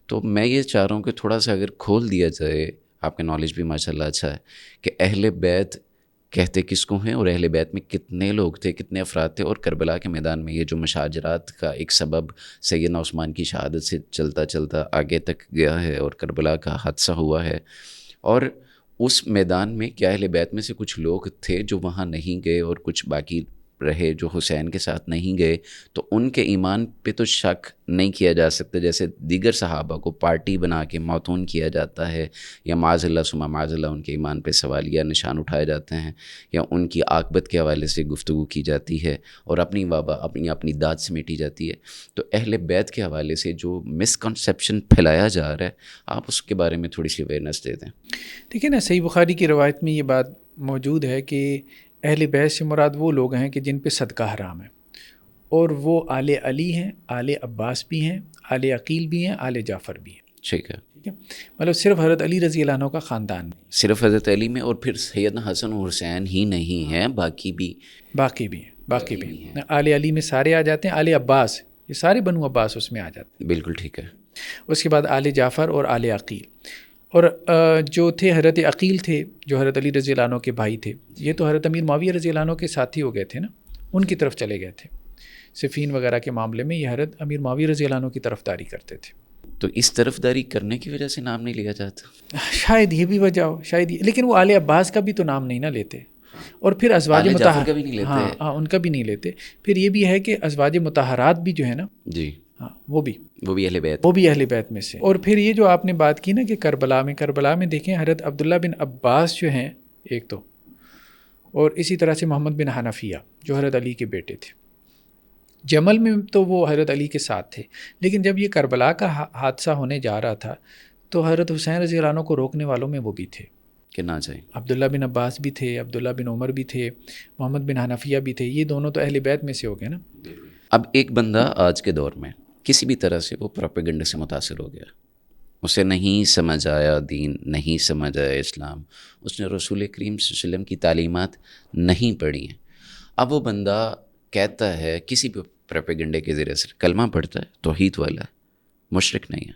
Speaker 1: تو میں یہ چاہ رہا ہوں کہ تھوڑا سا اگر کھول دیا جائے, آپ کا نالج بھی ماشاء اللہ اچھا ہے, کہ اہل بیت کہتے کس کو ہیں اور اہل بیت میں کتنے لوگ تھے, کتنے افراد تھے, اور کربلا کے میدان میں یہ جو مشاجرات کا ایک سبب سیدنا عثمان کی شہادت سے چلتا چلتا آگے تک گیا ہے اور کربلا کا حادثہ ہوا ہے. اور اس میدان میں کیا اہل بیت میں سے کچھ لوگ تھے جو وہاں نہیں گئے اور کچھ باقی رہے جو حسین کے ساتھ نہیں گئے, تو ان کے ایمان پہ تو شک نہیں کیا جا سکتا جیسے دیگر صحابہ کو پارٹی بنا کے موتون کیا جاتا ہے, یا معاذ اللہ ثم معاذ اللہ ان کے ایمان پہ سوالیہ نشان اٹھائے جاتے ہیں, یا ان کی عاقبت کے حوالے سے گفتگو کی جاتی ہے اور اپنی داد سمیٹی جاتی ہے. تو اہل بیت کے حوالے سے جو مسکنسیپشن پھیلایا جا رہا ہے, آپ اس کے بارے میں تھوڑی سی اویئرنیس دے دیں.
Speaker 2: دیکھیں نا, صحیح بخاری کی روایت میں یہ بات موجود ہے کہ اہل بیت سے مراد وہ لوگ ہیں کہ جن پہ صدقہ حرام ہے, اور وہ آل علی ہیں, آل عباس بھی ہیں, آل عقیل بھی ہیں, آل جعفر بھی ہیں.
Speaker 1: ٹھیک ہے,
Speaker 2: مطلب صرف حضرت علی رضی اللہ عنہ کا خاندان نہیں,
Speaker 1: صرف حضرت علی میں, اور پھر سیدنا حسن و حسین ہی نہیں ہیں, باقی بھی ہیں.
Speaker 2: آل علی میں سارے آ جاتے ہیں, آل عباس یہ سارے بنو عباس اس میں آ جاتے ہیں.
Speaker 1: بالکل ٹھیک ہے.
Speaker 2: اس کے بعد آل جعفر اور آل عقیل, اور جو تھے حضرت عقیل تھے جو حضرت علی رضی اللہ عنہ کے بھائی تھے, یہ تو حضرت امیر معاویہ رضی اللہ عنہ کے ساتھی ہو گئے تھے نا, ان کی طرف چلے گئے تھے. صفین وغیرہ کے معاملے میں یہ حضرت امیر معاویہ رضی اللہ عنہ کی طرفداری کرتے تھے.
Speaker 1: تو اس طرفداری کرنے کی وجہ سے نام نہیں لیا جاتا,
Speaker 2: شاید یہ بھی وجہ ہو, شاید یہ, لیکن وہ آل عباس کا بھی تو نام نہیں نہ لیتے, اور پھر ازواج
Speaker 1: مطہرات کا بھی نہیں لیتے.
Speaker 2: ہاں ان کا بھی نہیں لیتے. پھر یہ بھی ہے کہ ازواج مطہرات بھی جو ہے نا,
Speaker 1: جی
Speaker 2: ہاں وہ بھی
Speaker 1: اہل بیت
Speaker 2: میں سے. اور پھر یہ جو آپ نے بات کی نا کہ کربلا میں دیکھیں حضرت عبداللہ بن عباس جو ہیں ایک تو, اور اسی طرح سے محمد بن حنفیہ جو حضرت علی کے بیٹے تھے. جمل میں تو وہ حضرت علی کے ساتھ تھے, لیکن جب یہ کربلا کا حادثہ ہونے جا رہا تھا تو حضرت حسین رضی اللہ عنہ کو روکنے والوں میں وہ بھی تھے
Speaker 1: کہ نہ چاہیے.
Speaker 2: عبداللہ بن عباس بھی تھے, عبداللہ بن عمر بھی تھے, محمد بن حنفیہ بھی تھے. یہ دونوں تو اہل بیت میں سے ہو گئے نا.
Speaker 1: اب ایک بندہ آج کے دور میں کسی بھی طرح سے وہ پروپیگنڈے سے متاثر ہو گیا, اسے نہیں سمجھ آیا دین, نہیں سمجھ آیا اسلام, اس نے رسول کریم صلی اللہ علیہ وسلم کی تعلیمات نہیں پڑھی ہیں. اب وہ بندہ کہتا ہے کسی بھی پروپیگنڈے کے ذریعے سے کلمہ پڑھتا ہے, توحید والا ہے, مشرک نہیں ہے,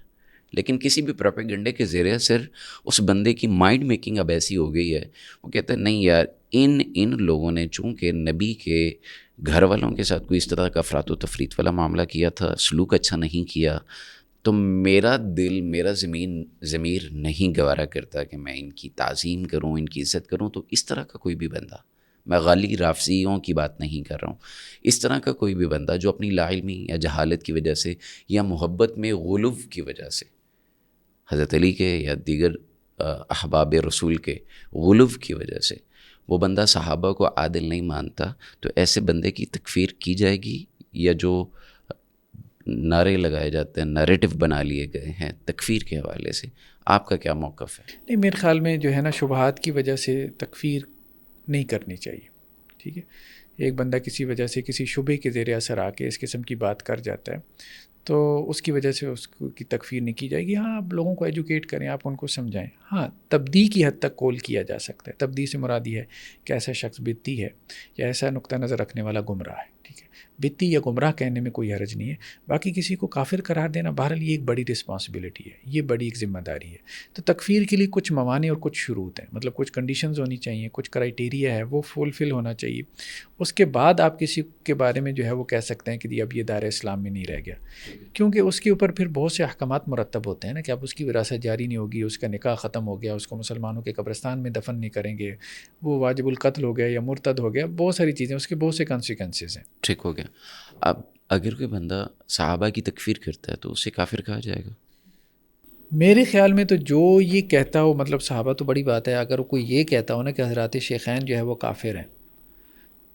Speaker 1: لیکن کسی بھی پروپیگنڈے کے ذریعے سے اس بندے کی مائنڈ میکنگ اب ایسی ہو گئی ہے, وہ کہتا ہے نہیں یار ان لوگوں نے چونکہ نبی کے گھر والوں کے ساتھ کوئی اس طرح کا افراط و تفریط والا معاملہ کیا تھا, سلوک اچھا نہیں کیا, تو میرا دل میرا ضمیر نہیں گوارا کرتا کہ میں ان کی تعظیم کروں, ان کی عزت کروں. تو اس طرح کا کوئی بھی بندہ, میں غالی رافضیوں کی بات نہیں کر رہا ہوں, اس طرح کا کوئی بھی بندہ جو اپنی لا علمی یا جہالت کی وجہ سے یا محبت میں غلو کی وجہ سے حضرت علی کے یا دیگر احباب رسول کے غلو کی وجہ سے وہ بندہ صحابہ کو عادل نہیں مانتا, تو ایسے بندے کی تکفیر کی جائے گی, یا جو نعرے لگائے جاتے ہیں, نیریٹو بنا لیے گئے ہیں تکفیر کے حوالے سے, آپ کا کیا موقف ہے؟
Speaker 2: نہیں, میرے خیال میں جو ہے نا شبہات کی وجہ سے تکفیر نہیں کرنی چاہیے. ٹھیک ہے, ایک بندہ کسی وجہ سے کسی شبہ کے زیر اثر آ کے اس قسم کی بات کر جاتا ہے تو اس کی وجہ سے اس کی تکفیر نہیں کی جائے گی. ہاں آپ لوگوں کو ایجوکیٹ کریں, آپ ان کو سمجھائیں. ہاں تبدیع کی حد تک کول کیا جا سکتا ہے. تبدیع سے مراد یہ ہے کہ ایسا شخص بدعی ہے یا ایسا نقطہ نظر رکھنے والا گمراہ ہے. ٹھیک ہے, بدعی یا گمراہ کہنے میں کوئی حرج نہیں ہے. باقی کسی کو کافر قرار دینا بہرحال یہ ایک بڑی رسپانسبلٹی ہے, یہ بڑی ایک ذمہ داری ہے. تو تکفیر کے لیے کچھ موانع اور کچھ شروط ہیں, مطلب کچھ کنڈیشنز ہونی چاہیے, کچھ کرائیٹیریا ہے وہ فلفل ہونا چاہیے. اس کے بعد آپ کسی کے بارے میں جو ہے وہ کہہ سکتے ہیں کہ اب یہ دائرہ اسلام میں نہیں رہ گیا, کیونکہ اس کے اوپر پھر بہت سے احکامات مرتب ہوتے ہیں نا کہ اب اس کی وراثت جاری نہیں ہوگی, اس کا نکاح ختم ہو گیا, اس کو مسلمانوں کے قبرستان میں دفن نہیں کریں گے, وہ واجب القتل ہو گیا یا مرتد ہو گیا, بہت ساری چیزیں, اس کے بہت سے کانسیکوینسز ہیں.
Speaker 1: ٹھیک ہو گیا. اب اگر کوئی بندہ صحابہ کی تکفیر کرتا ہے تو اسے کافر کہا جائے گا؟
Speaker 2: میرے خیال میں تو جو یہ کہتا ہو, مطلب صحابہ تو بڑی بات ہے, اگر کوئی یہ کہتا ہو نا کہ حضرات شیخین جو ہے وہ کافر ہیں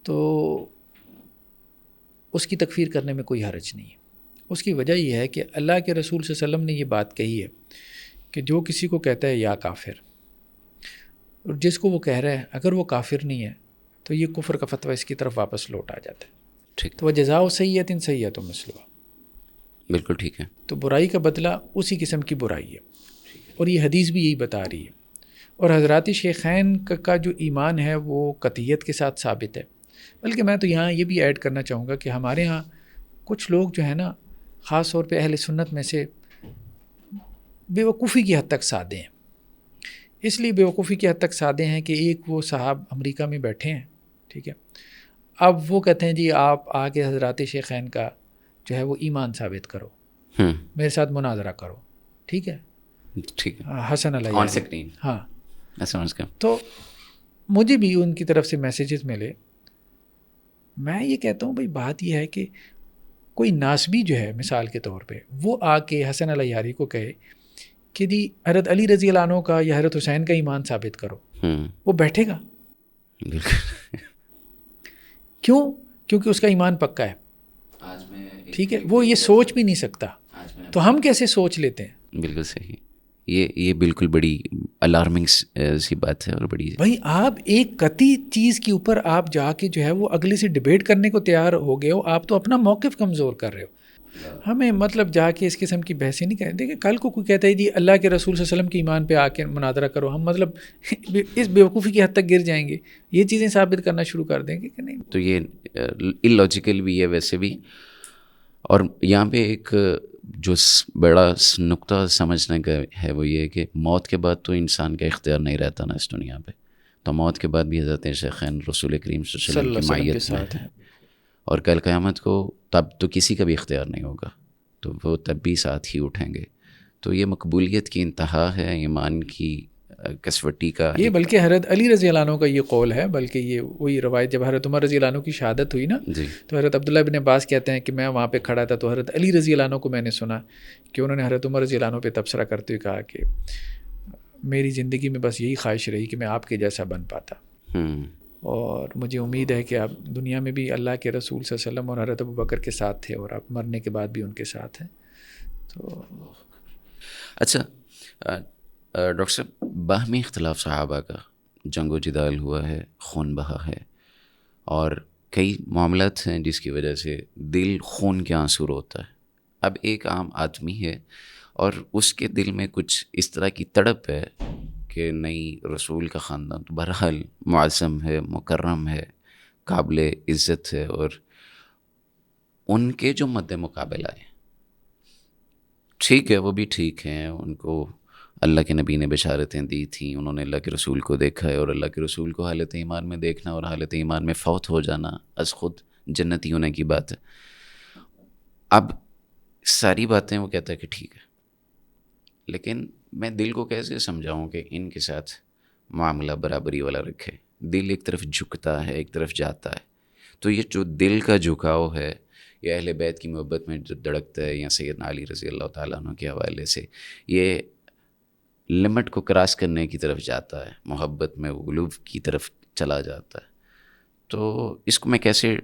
Speaker 2: تو اس کی تکفیر کرنے میں کوئی حرج نہیں ہے. اس کی وجہ یہ ہے کہ اللہ کے رسول صلی اللہ علیہ وسلم نے یہ بات کہی ہے کہ جو کسی کو کہتا ہے یا کافر, اور جس کو وہ کہہ رہا ہے اگر وہ کافر نہیں ہے تو یہ کفر کا فتویٰ اس کی طرف واپس لوٹ آ جاتا ہے.
Speaker 1: ٹھیک,
Speaker 2: تو وہ جزاء سیئۃ سیئۃ مثلھا,
Speaker 1: بالکل ٹھیک ہے.
Speaker 2: تو برائی کا بدلہ اسی قسم کی برائی ہے. اور یہ حدیث بھی یہی بتا رہی ہے. اور حضرات شیخین کا جو ایمان ہے وہ قطعیت کے ساتھ ثابت ہے. بلکہ میں تو یہاں یہ بھی ایڈ کرنا چاہوں گا کہ ہمارے ہاں کچھ لوگ جو ہے نا، خاص طور پہ اہل سنت میں سے، بیوقوفی کی حد تک سادے ہیں. اس لیے بیوقوفی کی حد تک سادے ہیں کہ ایک وہ صاحب امریکہ میں بیٹھے ہیں، ٹھیک ہے، اب وہ کہتے ہیں جی آپ آ کے حضرات شیخین کا جو ہے وہ ایمان ثابت کرو، میرے ساتھ مناظرہ کرو، ٹھیک ہے،
Speaker 1: ٹھیک ہے،
Speaker 2: حسن علیہ
Speaker 1: آن سکرین.
Speaker 2: ہاں.
Speaker 1: میں سمجھ گیا.
Speaker 2: تو مجھے بھی ان کی طرف سے میسیجز ملے. میں یہ کہتا ہوں بھائی بات یہ ہے کہ کوئی ناسبی جو ہے مثال کے طور پہ وہ آ کے حسن علیہ یاری کو کہے کہ جی حضرت علی رضی اللہ عنہ کا یا حضرت حسین کا ایمان ثابت کرو، وہ بیٹھے گا؟ کیوں؟ کیونکہ اس کا ایمان پکا ہے، ٹھیک ہے، وہ یہ سوچ بھی نہیں سکتا. تو ہم کیسے سوچ لیتے ہیں؟
Speaker 1: بالکل صحیح. یہ بالکل بڑی الارمنگ سی بات ہے. اور بڑی
Speaker 2: بھائی آپ ایک قطعی چیز کے اوپر آپ جا کے جو ہے وہ اگلے سے ڈیبیٹ کرنے کو تیار ہو گئے ہو، آپ تو اپنا موقف کمزور کر رہے ہو. ہمیں مطلب جا کے اس قسم کی بحثیں نہیں کریں. دیکھیں کل کو کوئی کہتا ہے جی اللہ کے رسول صلی اللہ علیہ وسلم کے ایمان پہ آ کے مناظرہ کرو، ہم مطلب اس بیوقوفی کی حد تک گر جائیں گے، یہ چیزیں ثابت کرنا شروع کر دیں گے کہ نہیں.
Speaker 1: تو یہ اللاجیکل بھی ہے ویسے بھی. اور یہاں پہ ایک جو بڑا نقطہ سمجھنے کا ہے وہ یہ ہے کہ موت کے بعد تو انسان کا اختیار نہیں رہتا نا اس دنیا پہ. تو موت کے بعد بھی حضرت شیخین رسول کریم صلی اللہ علیہ وسلم کی مائیت میں ہے، اور کل قیامت کو تب تو کسی کا بھی اختیار نہیں ہوگا، تو وہ تب بھی ساتھ ہی اٹھیں گے. تو یہ مقبولیت کی انتہا ہے ایمان کی کسوٹی کا.
Speaker 2: یہ بلکہ حضرت علی رضی اللہ عنہ کا یہ قول ہے، بلکہ یہ وہی روایت جب حضرت عمر رضی اللہ عنہ کی شہادت ہوئی نا، تو حضرت عبداللہ بن عباس کہتے ہیں کہ میں وہاں پہ کھڑا تھا، تو حضرت علی رضی اللہ عنہ کو میں نے سنا کہ انہوں نے حضرت عمر رضی اللہ عنہ پہ تبصرہ کرتے ہوئے کہا کہ میری زندگی میں بس یہی خواہش رہی کہ میں آپ کے جیسا بن پاتا، اور مجھے امید ہے کہ آپ دنیا میں بھی اللہ کے رسول صلی اللہ علیہ وسلم اور حضرت ابوبکر کے ساتھ تھے، اور آپ مرنے کے بعد بھی ان کے ساتھ ہیں. تو
Speaker 1: اچھا ڈاکٹر صاحب، باہمی اختلاف صحابہ کا، جنگ و جدال ہوا ہے، خون بہا ہے، اور کئی معاملات ہیں جس کی وجہ سے دل خون کے آنسو روتا ہے. اب ایک عام آدمی ہے اور اس کے دل میں کچھ اس طرح کی تڑپ ہے کہ نہیں، رسول کا خاندان تو بہرحال معظم ہے، مکرم ہے، قابل عزت ہے، اور ان کے جو مد مقابل آئے، ٹھیک ہے وہ بھی ٹھیک ہیں، ان کو اللہ کے نبی نے بشارتیں دی تھیں، انہوں نے اللہ کے رسول کو دیکھا ہے، اور اللہ کے رسول کو حالت ایمان میں دیکھنا اور حالت ایمان میں فوت ہو جانا از خود جنتی ہونے کی بات ہے. اب ساری باتیں وہ کہتا ہے کہ ٹھیک ہے، لیکن میں دل کو کیسے سمجھاؤں کہ ان کے ساتھ معاملہ برابری والا رکھے. دل ایک طرف جھکتا ہے، ایک طرف جاتا ہے. تو یہ جو دل کا جھکاؤ ہے، یا اہل بیت کی محبت میں جو دڑکتا ہے، یا سیدنا علی رضی اللہ تعالیٰ عنہ کے حوالے سے یہ لمٹ کو کراس کرنے کی طرف جاتا ہے، محبت میں غلو کی طرف چلا جاتا ہے. تو اس کو میں کیسے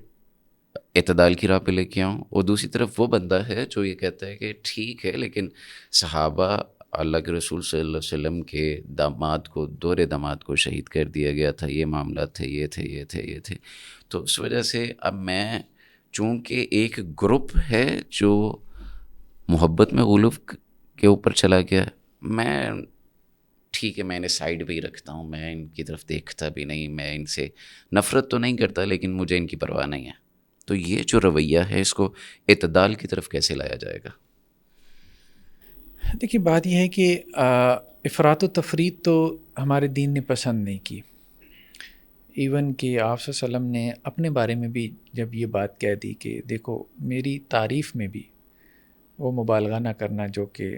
Speaker 1: اعتدال کی راہ پہ لے کے آؤں؟ اور دوسری طرف وہ بندہ ہے جو یہ کہتا ہے کہ ٹھیک ہے، لیکن صحابہ اللہ کے رسول صلی اللہ علیہ وسلم کے داماد کو، دور داماد کو شہید کر دیا گیا تھا، یہ معاملات تھے، یہ تھے، یہ تھے، یہ تھے. تو اس وجہ سے اب میں، چونکہ ایک گروپ ہے جو محبت میں غلو کے اوپر چلا گیا، میں ٹھیک ہے، میں انہیں سائڈ پہ ہی رکھتا ہوں، میں ان کی طرف دیکھتا بھی نہیں، میں ان سے نفرت تو نہیں کرتا، لیکن مجھے ان کی پرواہ نہیں ہے. تو یہ جو رویہ ہے اس کو اعتدال کی طرف کیسے لایا جائے گا؟
Speaker 2: دیکھیے بات یہ ہے کہ افراط و تفریط تو ہمارے دین نے پسند نہیں کی. ایون کہ آپ صلی اللہ علیہ وسلم نے اپنے بارے میں بھی جب یہ بات کہہ دی کہ دیکھو میری تعریف میں بھی وہ مبالغہ نہ کرنا جو کہ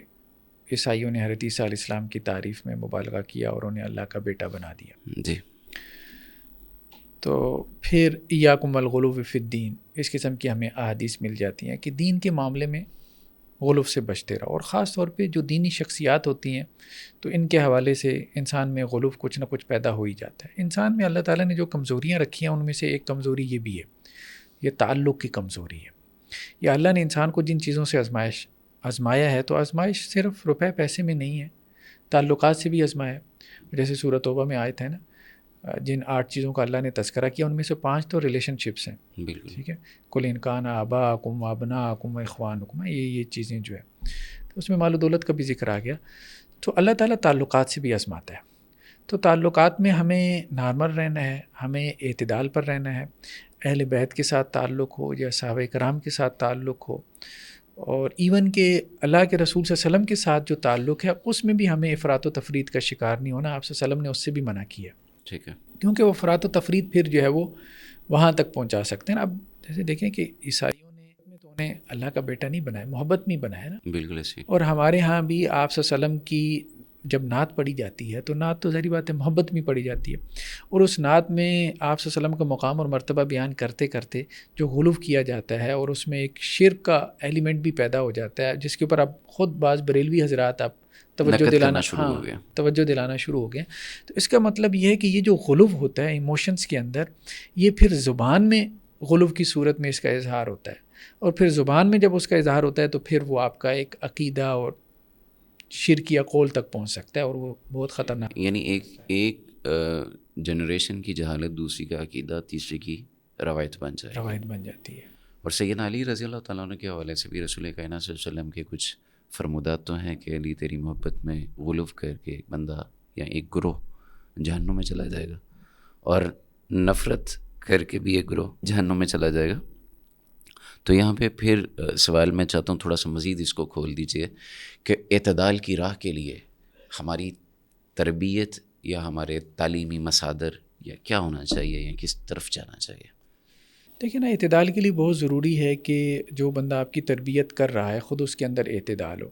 Speaker 2: عیسائیوں نے حضرت عیسیٰ علیہ السلام کی تعریف میں مبالغہ کیا اور انہیں اللہ کا بیٹا بنا دیا.
Speaker 1: جی.
Speaker 2: تو پھر ایاکم الغلو فی الدین، اس قسم کی ہمیں احادیث مل جاتی ہیں کہ دین کے معاملے میں غلو سے بچتے رہو. اور خاص طور پہ جو دینی شخصیات ہوتی ہیں تو ان کے حوالے سے انسان میں غلو کچھ نہ کچھ پیدا ہو ہی جاتا ہے. انسان میں اللہ تعالیٰ نے جو کمزوریاں رکھی ہیں ان میں سے ایک کمزوری یہ بھی ہے، یہ تعلق کی کمزوری ہے. یا اللہ نے انسان کو جن چیزوں سے آزمایا ہے، تو آزمائش صرف روپے پیسے میں نہیں ہے، تعلقات سے بھی آزمایا. جیسے سورۃ توبہ میں آیت ہے نا، جن 8 چیزوں کا اللہ نے تذکرہ کیا ان میں سے 5 تو ریلیشن شپس ہیں. ٹھیک ہے، کل ان کان آباءکم وابناءکم واخوانکم، یہ چیزیں جو ہے. اس میں مال و دولت کا بھی ذکر آ گیا. تو اللہ تعالیٰ تعلقات سے بھی آزماتا ہے. تو تعلقات میں ہمیں نارمل رہنا ہے، ہمیں اعتدال پر رہنا ہے. اہل بیت کے ساتھ تعلق ہو یا صحابہ کرام کے ساتھ تعلق ہو، اور ایون کہ اللہ کے رسول صلی اللہ علیہ وسلم کے ساتھ جو تعلق ہے اس میں بھی ہمیں افراط و تفریط کا شکار نہیں ہونا. آپ صلی اللہ علیہ وسلم نے اس سے بھی منع کیا.
Speaker 1: ٹھیک ہے.
Speaker 2: کیونکہ وہ افراط و تفریط پھر جو ہے وہ وہاں تک پہنچا سکتے ہیں. اب جیسے دیکھیں کہ عیسائیوں نے تو انہیں اللہ کا بیٹا نہیں بنایا، محبت میں بنایا نا.
Speaker 1: بالکل ایسے.
Speaker 2: اور ہمارے ہاں بھی آپ صلی اللہ علیہ وسلم کی جب نعت پڑھی جاتی ہے تو نعت تو ظاہری بات ہے محبت میں پڑھی جاتی ہے، اور اس نعت میں آپ صلی اللہ علیہ وسلم کا مقام اور مرتبہ بیان کرتے کرتے جو غلو کیا جاتا ہے اور اس میں ایک شرک کا ایلیمنٹ بھی پیدا ہو جاتا ہے، جس کے اوپر اب خود بعض بریلوی حضرات آپ توجہ دلانا توجہ دلانا شروع ہو گئے. تو اس کا مطلب یہ ہے کہ یہ جو غلو ہوتا ہے ایموشنز کے اندر، یہ پھر زبان میں غلو کی صورت میں اس کا اظہار ہوتا ہے، اور پھر زبان میں جب اس کا اظہار ہوتا ہے تو پھر وہ آپ کا ایک عقیدہ اور شرکی قول تک پہنچ سکتا ہے، اور وہ بہت خطرناک.
Speaker 1: یعنی ایک جنریشن کی جہالت، دوسری کا عقیدہ، تیسری کی روایت بن
Speaker 2: جاتی ہے.
Speaker 1: اور سیدنا علی رضی اللہ تعالیٰ عنہ کے حوالے سے بھی رسول کائنات صلی اللہ علیہ وسلم کے کچھ فرمودات تو ہیں کہ علی تیری محبت میں غلو کر کے ایک بندہ یا ایک گروہ جہنم میں چلا جائے گا، اور نفرت کر کے بھی ایک گروہ جہنم میں چلا جائے گا. تو یہاں پہ پھر سوال میں چاہتا ہوں تھوڑا سا مزید اس کو کھول دیجئے کہ اعتدال کی راہ کے لیے ہماری تربیت یا ہمارے تعلیمی مصادر یا کیا ہونا چاہیے یا کس طرف جانا چاہیے؟
Speaker 2: دیکھیں نا، اعتدال کے لیے بہت ضروری ہے کہ جو بندہ آپ کی تربیت کر رہا ہے خود اس کے اندر اعتدال ہو.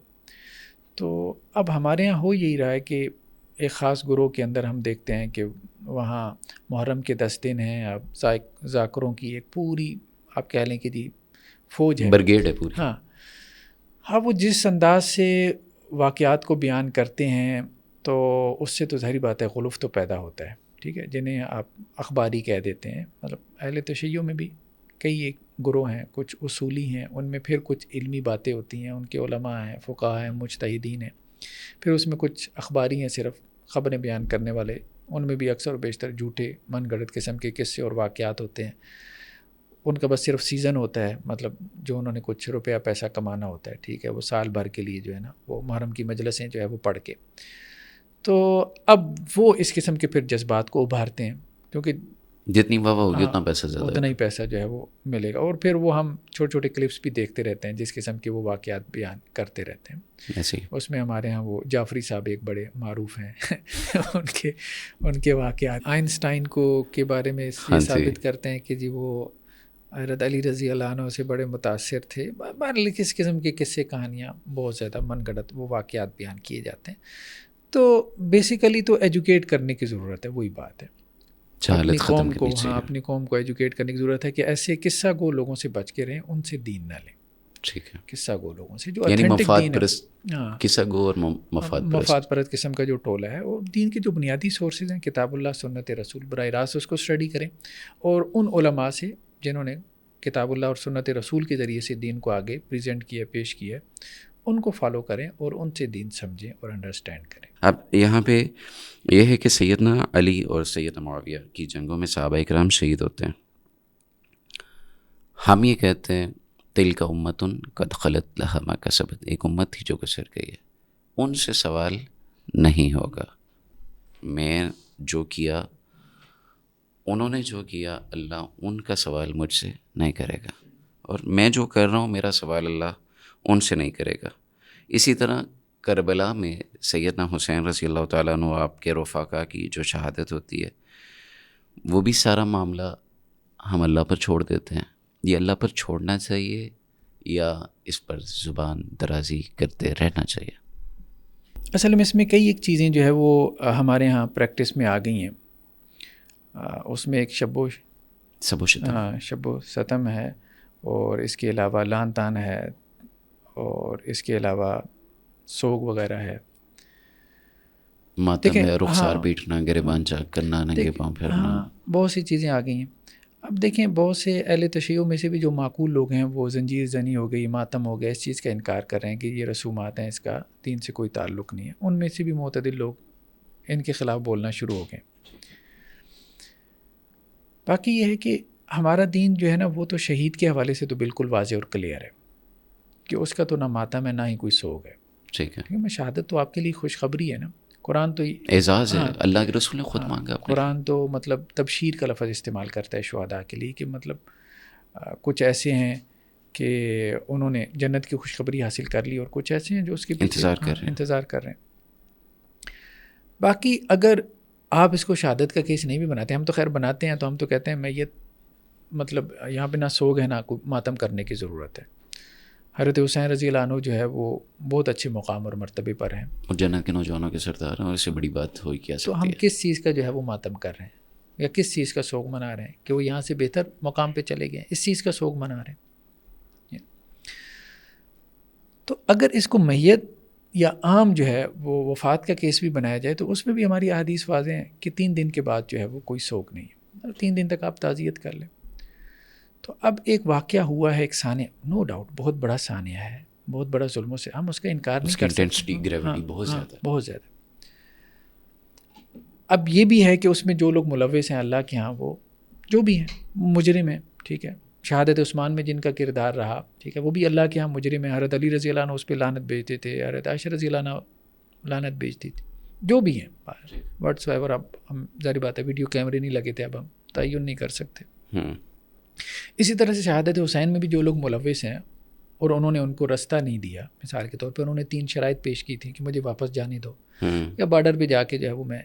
Speaker 2: تو اب ہمارے ہاں ہو یہی رہا ہے کہ ایک خاص گروہ کے اندر ہم دیکھتے ہیں کہ وہاں محرم کے 10 دن ہیں، اب ذاکروں کی ایک پوری آپ کہہ لیں کہ جی فوج ہے،
Speaker 1: برگیڈ ہے پوری.
Speaker 2: ہاں وہ جس انداز سے واقعات کو بیان کرتے ہیں تو اس سے تو ظاہری بات ہے غلوف تو پیدا ہوتا ہے. ٹھیک ہے، جنہیں آپ اخباری کہہ دیتے ہیں. مطلب اہل تشیع میں بھی کئی ایک گروہ ہیں، کچھ اصولی ہیں، ان میں پھر کچھ علمی باتیں ہوتی ہیں، ان کے علماء ہیں، فقہاء ہیں، مجتہدین ہیں. پھر اس میں کچھ اخباری ہیں، صرف خبریں بیان کرنے والے. ان میں بھی اکثر و بیشتر جھوٹے من گھڑت قسم کے قصے اور واقعات ہوتے ہیں. ان کا بس صرف سیزن ہوتا ہے، مطلب جو انہوں نے کچھ روپیہ پیسہ کمانا ہوتا ہے. ٹھیک ہے، وہ سال بھر کے لیے جو ہے نا وہ محرم کی مجلسیں جو ہے وہ پڑھ کے. تو اب وہ اس قسم کے پھر جذبات کو ابھارتے ہیں، کیونکہ
Speaker 1: جتنی واہ ہوگی اتنا پیسہ زیادہ،
Speaker 2: اتنا ہی پیسہ جو ہے وہ ملے گا. اور پھر وہ ہم چھوٹے چھوٹے کلپس بھی دیکھتے رہتے ہیں جس قسم کے وہ واقعات بیان کرتے رہتے ہیں.
Speaker 1: ایسے
Speaker 2: اس میں ہمارے ہاں وہ جعفری صاحب ایک بڑے معروف ہیں ان کے واقعات آئنسٹائن کے بارے میں یہ ثابت کرتے ہیں کہ جی وہ حضرت علی رضی اللہ عنہ سے بڑے متاثر تھے. کس قسم کے قصے کہانیاں بہت زیادہ من گھڑت وہ واقعات بیان کیے جاتے ہیں. تو بیسیکلی تو ایجوکیٹ کرنے کی ضرورت ہے، وہی بات ہے. اپنی قوم کو اپنی قوم کو ایجوکیٹ کرنے کی ضرورت ہے کہ ایسے قصہ گو لوگوں سے بچ کے رہیں، ان سے دین نہ لیں.
Speaker 1: ٹھیک ہے،
Speaker 2: قصہ گو لوگوں سے جو
Speaker 1: یعنی
Speaker 2: اتھینٹک دین ہے،
Speaker 1: قصہ گو اور مفاد
Speaker 2: پرست قسم کا جو ٹولہ ہے. اور دین کے جو بنیادی سورسز ہیں کتاب اللہ، سنت رسول، براہ راست اس کو اسٹڈی کریں، اور ان علماء سے جنہوں نے کتاب اللہ اور سنت رسول کے ذریعے سے دین کو آگے پریزنٹ کیا، پیش کیا، ان کو فالو کریں اور ان سے دین سمجھیں اور انڈرسٹینڈ کریں.
Speaker 1: اب یہاں پہ یہ ہے کہ سیدنا علی اور سیدنا معاویہ کی جنگوں میں صحابہ کرام شہید ہوتے ہیں. ہم یہ کہتے ہیں تلک امت قد خلت لہا ما کسبت، ایک امت تھی جو گزر گئی ہے، ان سے سوال نہیں ہوگا. میں جو کیا، انہوں نے جو کیا، اللہ ان کا سوال مجھ سے نہیں کرے گا، اور میں جو کر رہا ہوں میرا سوال اللہ ان سے نہیں کرے گا. اسی طرح کربلا میں سیدنا حسین رضی اللہ تعالیٰ عنہ آپ کے رفاقا کی جو شہادت ہوتی ہے، وہ بھی سارا معاملہ ہم اللہ پر چھوڑ دیتے ہیں. یہ اللہ پر چھوڑنا چاہیے یا اس پر زبان درازی کرتے رہنا چاہیے؟
Speaker 2: اصل میں اس میں کئی ایک چیزیں جو ہے وہ ہمارے ہاں پریکٹس میں آ گئی ہیں. اس میں ایک شب و ستم ہے، اور اس کے علاوہ لان تان ہے، اور اس کے علاوہ سوگ وغیرہ ہے،
Speaker 1: ماتم ہے، رخسار بیٹھنا، گریبان چاک کرنا، ننگے پاؤں پھرنا.
Speaker 2: بہت سی چیزیں آ گئی ہیں. اب دیکھیں بہت سے اہل تشیع میں سے بھی جو معقول لوگ ہیں وہ زنجیر زنی ہو گئی، ماتم ہو گیا، اس چیز کا انکار کر رہے ہیں کہ یہ رسومات ہیں، اس کا دین سے کوئی تعلق نہیں ہے. ان میں سے بھی معتدل لوگ ان کے خلاف بولنا شروع ہو گئے. باقی یہ ہے کہ ہمارا دین جو ہے نا وہ تو شہید کے حوالے سے تو بالکل واضح اور کلیئر ہے کہ اس کا تو نہ ماتم ہے نہ ہی کوئی سوگ ہے.
Speaker 1: ٹھیک ہے.
Speaker 2: میں شہادت تو آپ کے لیے خوشخبری ہے نا. قرآن تو
Speaker 1: اعزاز ہے, اللہ کے رسول نے خود مانگا.
Speaker 2: قرآن تو مطلب تبشیر کا لفظ استعمال کرتا ہے شہداء کے لیے کہ مطلب کچھ ایسے ہیں کہ انہوں نے جنت کی خوشخبری حاصل کر لی اور کچھ ایسے ہیں جو اس کے
Speaker 1: انتظار کر رہے ہیں.
Speaker 2: باقی اگر آپ اس کو شہادت کا کیس نہیں بھی بناتے, ہم تو خیر بناتے ہیں, تو ہم تو کہتے ہیں میت مطلب یہاں پہ نہ سوگ ہے نہ کوئی ماتم کرنے کی ضرورت ہے. حضرت حسین رضی اللہ عنہ جو ہے وہ بہت اچھے مقام اور مرتبے پر ہیں
Speaker 1: اور جنت کے نوجوانوں کے سردار ہیں, اور اس سے بڑی بات ہوئی کیا سکتی ہے.
Speaker 2: تو ہم کس چیز کا جو ہے وہ ماتم کر رہے ہیں یا کس چیز کا سوگ منا رہے ہیں کہ وہ یہاں سے بہتر مقام پہ چلے گئے, اس چیز کا سوگ منا رہے ہیں. تو اگر اس کو میت یا عام جو ہے وہ وفات کا کیس بھی بنایا جائے تو اس میں بھی ہماری احادیث واضح ہیں کہ 3 دن کے بعد جو ہے وہ کوئی سوگ نہیں ہے, 3 دن تک آپ تعزیت کر لیں. تو اب ایک واقعہ ہوا ہے, ایک سانیہ, نو ڈاؤٹ بہت بڑا سانیہ ہے, بہت بڑا ظلموں سے, ہم اس کا انکار نہیں کر سکتے.
Speaker 1: انٹینسٹی گریویٹی بہت زیادہ,
Speaker 2: بہت زیادہ. اب یہ بھی ہے کہ اس میں جو لوگ ملوث ہیں اللہ کے ہاں وہ جو بھی ہیں مجرم ہیں, ٹھیک ہے. شہادت عثمان میں جن کا کردار رہا, ٹھیک ہے, وہ بھی اللہ کے ہاں مجرم ہیں. حضرت علی رضی اللہ عنہ اس پہ لعنت بھیجتے تھے, حضرت عائشہ رضی اللہ عنہ لعنت بھیجتی تھی, جو بھی ہیں واٹس ایور. اب ہم ظاہر بات ہے ویڈیو کیمرے نہیں لگے تھے, اب ہم تعین نہیں کر سکتے. اسی طرح سے شہادت حسین میں بھی جو لوگ ملوث ہیں اور انہوں نے ان کو رستہ نہیں دیا, مثال کے طور پہ انہوں نے 3 شرائط پیش کی تھیں کہ مجھے واپس جانے دو, یا بارڈر پہ جا کے جو ہے وہ میں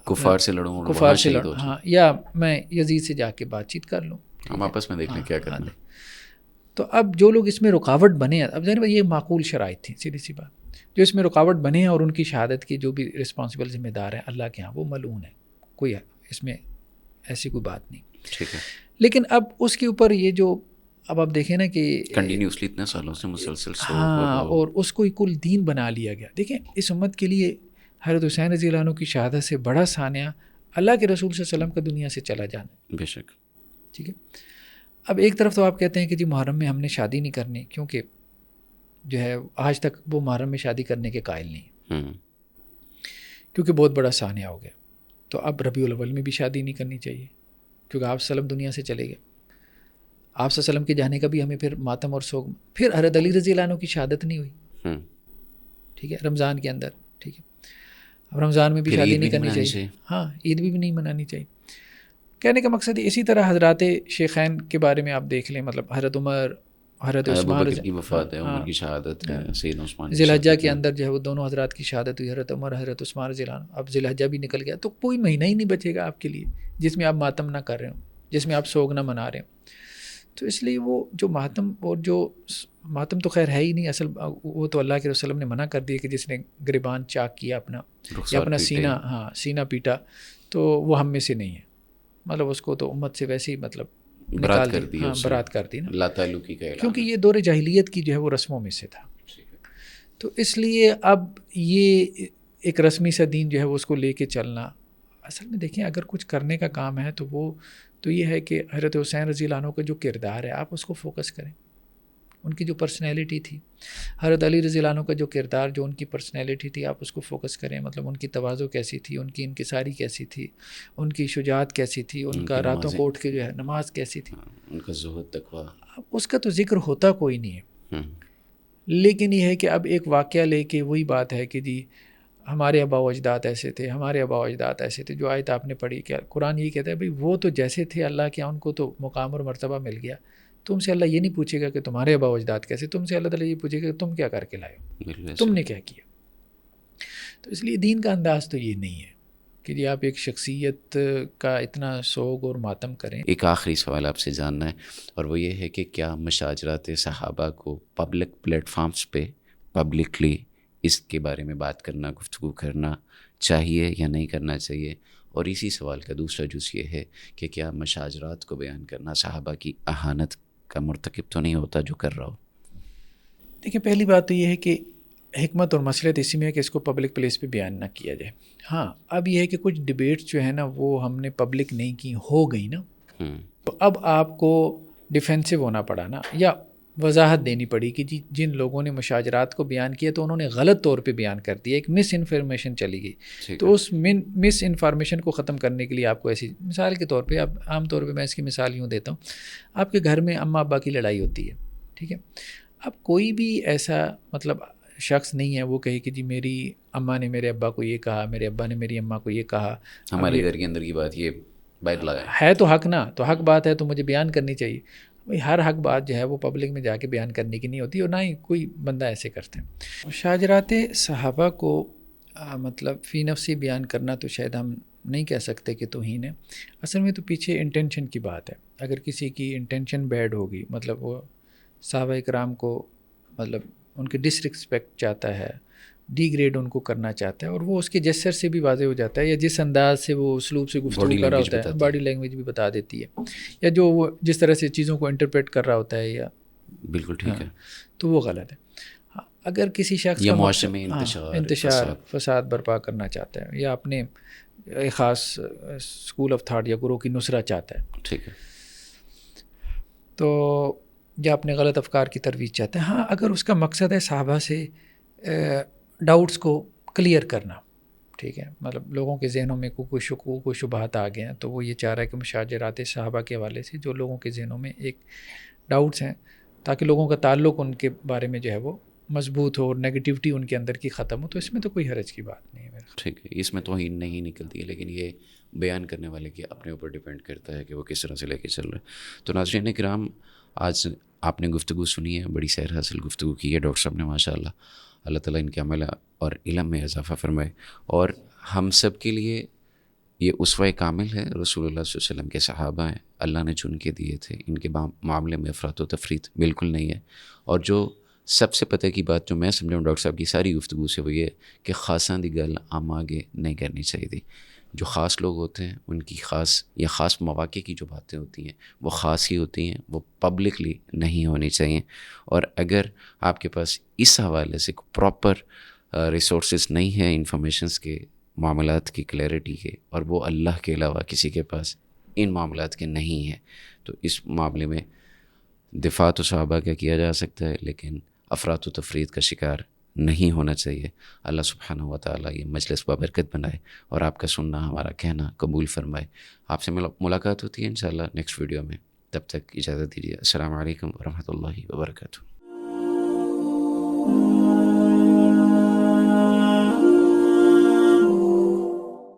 Speaker 1: کفار سے لڑوں,
Speaker 2: ہاں, یا میں یزید سے جا کے بات چیت کر لوں,
Speaker 1: ہم آپس میں دیکھ لیں کیا کرنا.
Speaker 2: تو اب جو لوگ اس میں رکاوٹ بنے ہیں, اب ظاہر یہ معقول شرائط تھیں, سیدھی سی بات, جو اس میں رکاوٹ بنے ہیں اور ان کی شہادت کی جو بھی رسپانسبل ذمہ دار ہیں اللہ کے ہاں وہ ملعون ہے, کوئی اس میں ایسی کوئی بات نہیں.
Speaker 1: ٹھیک ہے.
Speaker 2: لیکن اب اس کے اوپر یہ جو اب آپ دیکھیں نا کہ
Speaker 1: کنٹینیوسلی اتنے سالوں سے مسلسل
Speaker 2: ہاں, اور اس کو کل دین بنا لیا گیا. دیکھیں اس امت کے لیے حضرت حسین رضی اللہ عنہ کی شہادت سے بڑا سانیہ اللہ کے رسول صلی اللہ علیہ وسلم کا دنیا سے چلا جانا.
Speaker 1: بے شک.
Speaker 2: ٹھیک ہے. اب ایک طرف تو آپ کہتے ہیں کہ جی محرم میں ہم نے شادی نہیں کرنی, کیونکہ جو ہے آج تک وہ محرم میں شادی کرنے کے قائل نہیں, کیونکہ بہت بڑا سانیہ ہو گیا. تو اب ربیع الاول میں بھی شادی نہیں کرنی چاہیے کیونکہ آپ وسلم دنیا سے چلے گئے. آپ صلی اللہ علیہ وسلم کے جانے کا بھی ہمیں پھر ماتم اور سوگ. پھر حضرت علی رضی اللہ عنہ کی شہادت نہیں ہوئی, ٹھیک ہے, رمضان کے اندر, ٹھیک ہے. اب رمضان میں بھی شادی نہیں کرنی چاہیے, ہاں, عید بھی نہیں منانی چاہیے. کہنے کا مقصد اسی طرح حضرات شیخین کے بارے میں آپ دیکھ لیں, مطلب حضرت عمر, حضرت عثمان
Speaker 1: کی وفات ہے, عمر کی شہادت ہے, سیدنا عثمان
Speaker 2: ذی الحجہ کے اندر جو ہے وہ دونوں حضرات کی شہادت ہوئی, حضرت عمر, حضرت عثمان رضی اللہ عنہ. اب ذی الحجہ بھی نکل گیا, تو کوئی مہینہ ہی نہیں بچے گا آپ کے لیے جس میں آپ ماتم نہ کر رہے ہوں, جس میں آپ سوگ نہ منا رہے ہوں. تو اس لیے وہ جو ماتم, اور جو ماتم تو خیر ہے ہی نہیں اصل, وہ تو اللہ کے رسول نے منع کر دیا کہ جس نے گریبان چاک کیا اپنا یا اپنا سینہ, ہاں, سینہ پیٹا, تو وہ ہم میں سے نہیں ہے. مطلب اس کو تو امت سے ویسے ہی مطلب
Speaker 1: برات کر دی,
Speaker 2: برات کر دی نا,
Speaker 1: لا تعلقی کا اعلان,
Speaker 2: کیونکہ یہ دور جاہلیت کی جو ہے وہ رسموں میں سے تھا. تو اس لیے اب یہ ایک رسمی سا دین جو ہے وہ اس کو لے کے چلنا, اصل میں دیکھیں اگر کچھ کرنے کا کام ہے تو وہ تو یہ ہے کہ حضرت حسین رضی اللہ عنہ کا جو کردار ہے آپ اس کو فوکس کریں, ان کی جو پرسنالٹی تھی. حضرت علی رضی اللہ عنہ کا جو کردار, جو ان کی پرسنالٹی تھی, آپ اس کو فوکس کریں. مطلب ان کی تواضع کیسی تھی, ان کی انکساری کیسی تھی, ان کی شجاعت کیسی تھی, ان کا راتوں کو اٹھ کے جو ہے نماز کیسی تھی,
Speaker 1: ان کا زہد تقویٰ,
Speaker 2: اس کا تو ذکر ہوتا کوئی نہیں ہے. لیکن یہ ہے کہ اب ایک واقعہ لے کے وہی بات ہے کہ جی ہمارے آباء و اجداد ایسے تھے, ہمارے آباء و اجداد ایسے تھے. جو آیت آپ نے پڑھی کہ قرآن یہی کہتا ہے بھائی وہ تو جیسے تھے اللہ کے ان کو تو مقام اور مرتبہ مل گیا. تم سے اللہ یہ نہیں پوچھے گا کہ تمہارے آباء و اجداد کیسے, تم سے اللہ تعالیٰ یہ پوچھے گا کہ تم کیا کر کے لائے ہو, تم نے کیا کیا. تو اس لیے دین کا انداز تو یہ نہیں ہے کہ جی آپ ایک شخصیت کا اتنا سوگ اور ماتم کریں.
Speaker 1: ایک آخری سوال آپ سے جاننا ہے, اور وہ یہ ہے کہ کیا مشاجرات صحابہ کو پبلک پلیٹ فارمز پہ پبلکلی اس کے بارے میں بات کرنا, گفتگو کرنا چاہیے یا نہیں کرنا چاہیے؟ اور اسی سوال کا دوسرا جز یہ ہے کہ کیا مشاجرات کو بیان کرنا صحابہ کی اہانت کا مرتکب تو نہیں ہوتا جو کر رہا ہو؟
Speaker 2: دیکھیں پہلی بات تو یہ ہے کہ حکمت اور مصلحت اسی میں ہے کہ اس کو پبلک پلیس پہ بیان نہ کیا جائے. ہاں اب یہ ہے کہ کچھ ڈبیٹس جو ہے نا وہ ہم نے پبلک نہیں کی, ہو گئی نا, تو اب آپ کو ڈیفینسو ہونا پڑا نا, یا وضاحت دینی پڑی کہ جی جن لوگوں نے مشاجرات کو بیان کیا تو انہوں نے غلط طور پہ بیان کر دیا, ایک مس انفارمیشن چلی گئی. تو اس مس انفارمیشن کو ختم کرنے کے لیے آپ کو ایسی, مثال کے طور پہ اب عام طور پہ میں اس کی مثال یوں دیتا ہوں, آپ کے گھر میں اماں ابا کی لڑائی ہوتی ہے, ٹھیک ہے. اب کوئی بھی ایسا مطلب شخص نہیں ہے وہ کہے کہ جی میری اماں نے میرے ابا کو یہ کہا، میرے ابا نے میری اماں کو یہ کہا،
Speaker 1: ہمارے گھر کے اندر کی بات یہ باہر لگا
Speaker 2: ہے تو حق نا، تو حق بات ہے تو مجھے بیان کرنی چاہیے. بھائی ہر حق بات جو ہے وہ پبلک میں جا کے بیان کرنے کی نہیں ہوتی، اور نہ ہی کوئی بندہ ایسے کرتے ہیں. شاجرات صحابہ کو مطلب فی نفسی بیان کرنا تو شاید ہم نہیں کہہ سکتے کہ توہین ہے. اصل میں تو پیچھے انٹینشن کی بات ہے. اگر کسی کی انٹینشن بیڈ ہوگی، مطلب وہ صحابہ کرام کو مطلب ان کے ڈس رسپیکٹ چاہتا ہے، ڈی گریڈ ان کو کرنا چاہتا ہے، اور وہ اس کے جسر سے بھی واضح ہو جاتا ہے، یا جس انداز سے وہ اسلوب سے گفتگو کر رہا ہوتا ہے، باڈی لینگویج بھی بتا دیتی ہے، یا جو وہ جس طرح سے چیزوں کو انٹرپریٹ کر رہا ہوتا ہے، یا
Speaker 1: بالکل ٹھیک ہے،
Speaker 2: تو وہ غلط ہے. اگر کسی شخص کا مقصد انتشار فساد برپا کرنا چاہتا ہے، یا اپنے ایک خاص اسکول آف تھاٹ یا گروہ کی نصرت چاہتا ہے،
Speaker 1: ٹھیک ہے،
Speaker 2: تو یا اپنے غلط افکار کی ترویج چاہتا ہے، ہاں اگر اس کا مقصد ہے صحابہ سے ڈاؤٹس کو کلیئر کرنا، ٹھیک ہے، مطلب لوگوں کے ذہنوں میں کوئی شکوک کوئی شبہات آ گئے ہیں، تو وہ یہ چاہ رہا ہے کہ مشاجرات صحابہ کے حوالے سے جو لوگوں کے ذہنوں میں ایک ڈاؤٹس ہیں، تاکہ لوگوں کا تعلق ان کے بارے میں جو ہے وہ مضبوط ہو اور نیگیٹیوٹی ان کے اندر کی ختم ہو، تو اس میں تو کوئی حرج کی بات نہیں ہے.
Speaker 1: ٹھیک ہے، اس میں توہین نہیں نکلتی ہے، لیکن یہ بیان کرنے والے کے اپنے اوپر ڈیپینڈ کرتا ہے کہ وہ کس طرح سے لے کے چل رہے ہیں. تو ناظرین کرام، آج آپ نے گفتگو سنی ہے، بڑی سیر حاصل گفتگو کی ہے ڈاکٹر صاحب نے، ماشاء اللہ. اللہ تعالیٰ ان کے عمل اور علم میں اضافہ فرمائے، اور ہم سب کے لیے یہ اسوہ کامل ہے. رسول اللہ صلی اللہ علیہ وسلم کے صحابہ ہیں، اللہ نے چن کے دیے تھے، ان کے معاملے میں افراط و تفریط بالکل نہیں ہے. اور جو سب سے پتہ کی بات جو میں سمجھا ہوں ڈاکٹر صاحب کی ساری گفتگو سے، وہ یہ کہ خاصاں دی گل عام آگے نہیں کرنی چاہیے تھی. جو خاص لوگ ہوتے ہیں ان کی خاص یا خاص مواقع کی جو باتیں ہوتی ہیں وہ خاص ہی ہوتی ہیں، وہ پبلکلی نہیں ہونی چاہیے. اور اگر آپ کے پاس اس حوالے سے پراپر ریسورسز نہیں ہیں انفارمیشنز کے، معاملات کی کلیئرٹی کے، اور وہ اللہ کے علاوہ کسی کے پاس ان معاملات کے نہیں ہیں، تو اس معاملے میں دفاع تو صحابہ کا کیا جا سکتا ہے، لیکن افراط و تفریط کا شکار نہیں ہونا چاہیے. اللہ سبحانہ و تعالیٰ یہ مجلس بابرکت بنائے اور آپ کا سننا ہمارا کہنا قبول فرمائے. آپ سے ملاقات ہوتی ہے انشاءاللہ نیکسٹ ویڈیو میں. تب تک اجازت دیجیے. السلام علیکم ورحمۃ اللہ وبرکاتہ.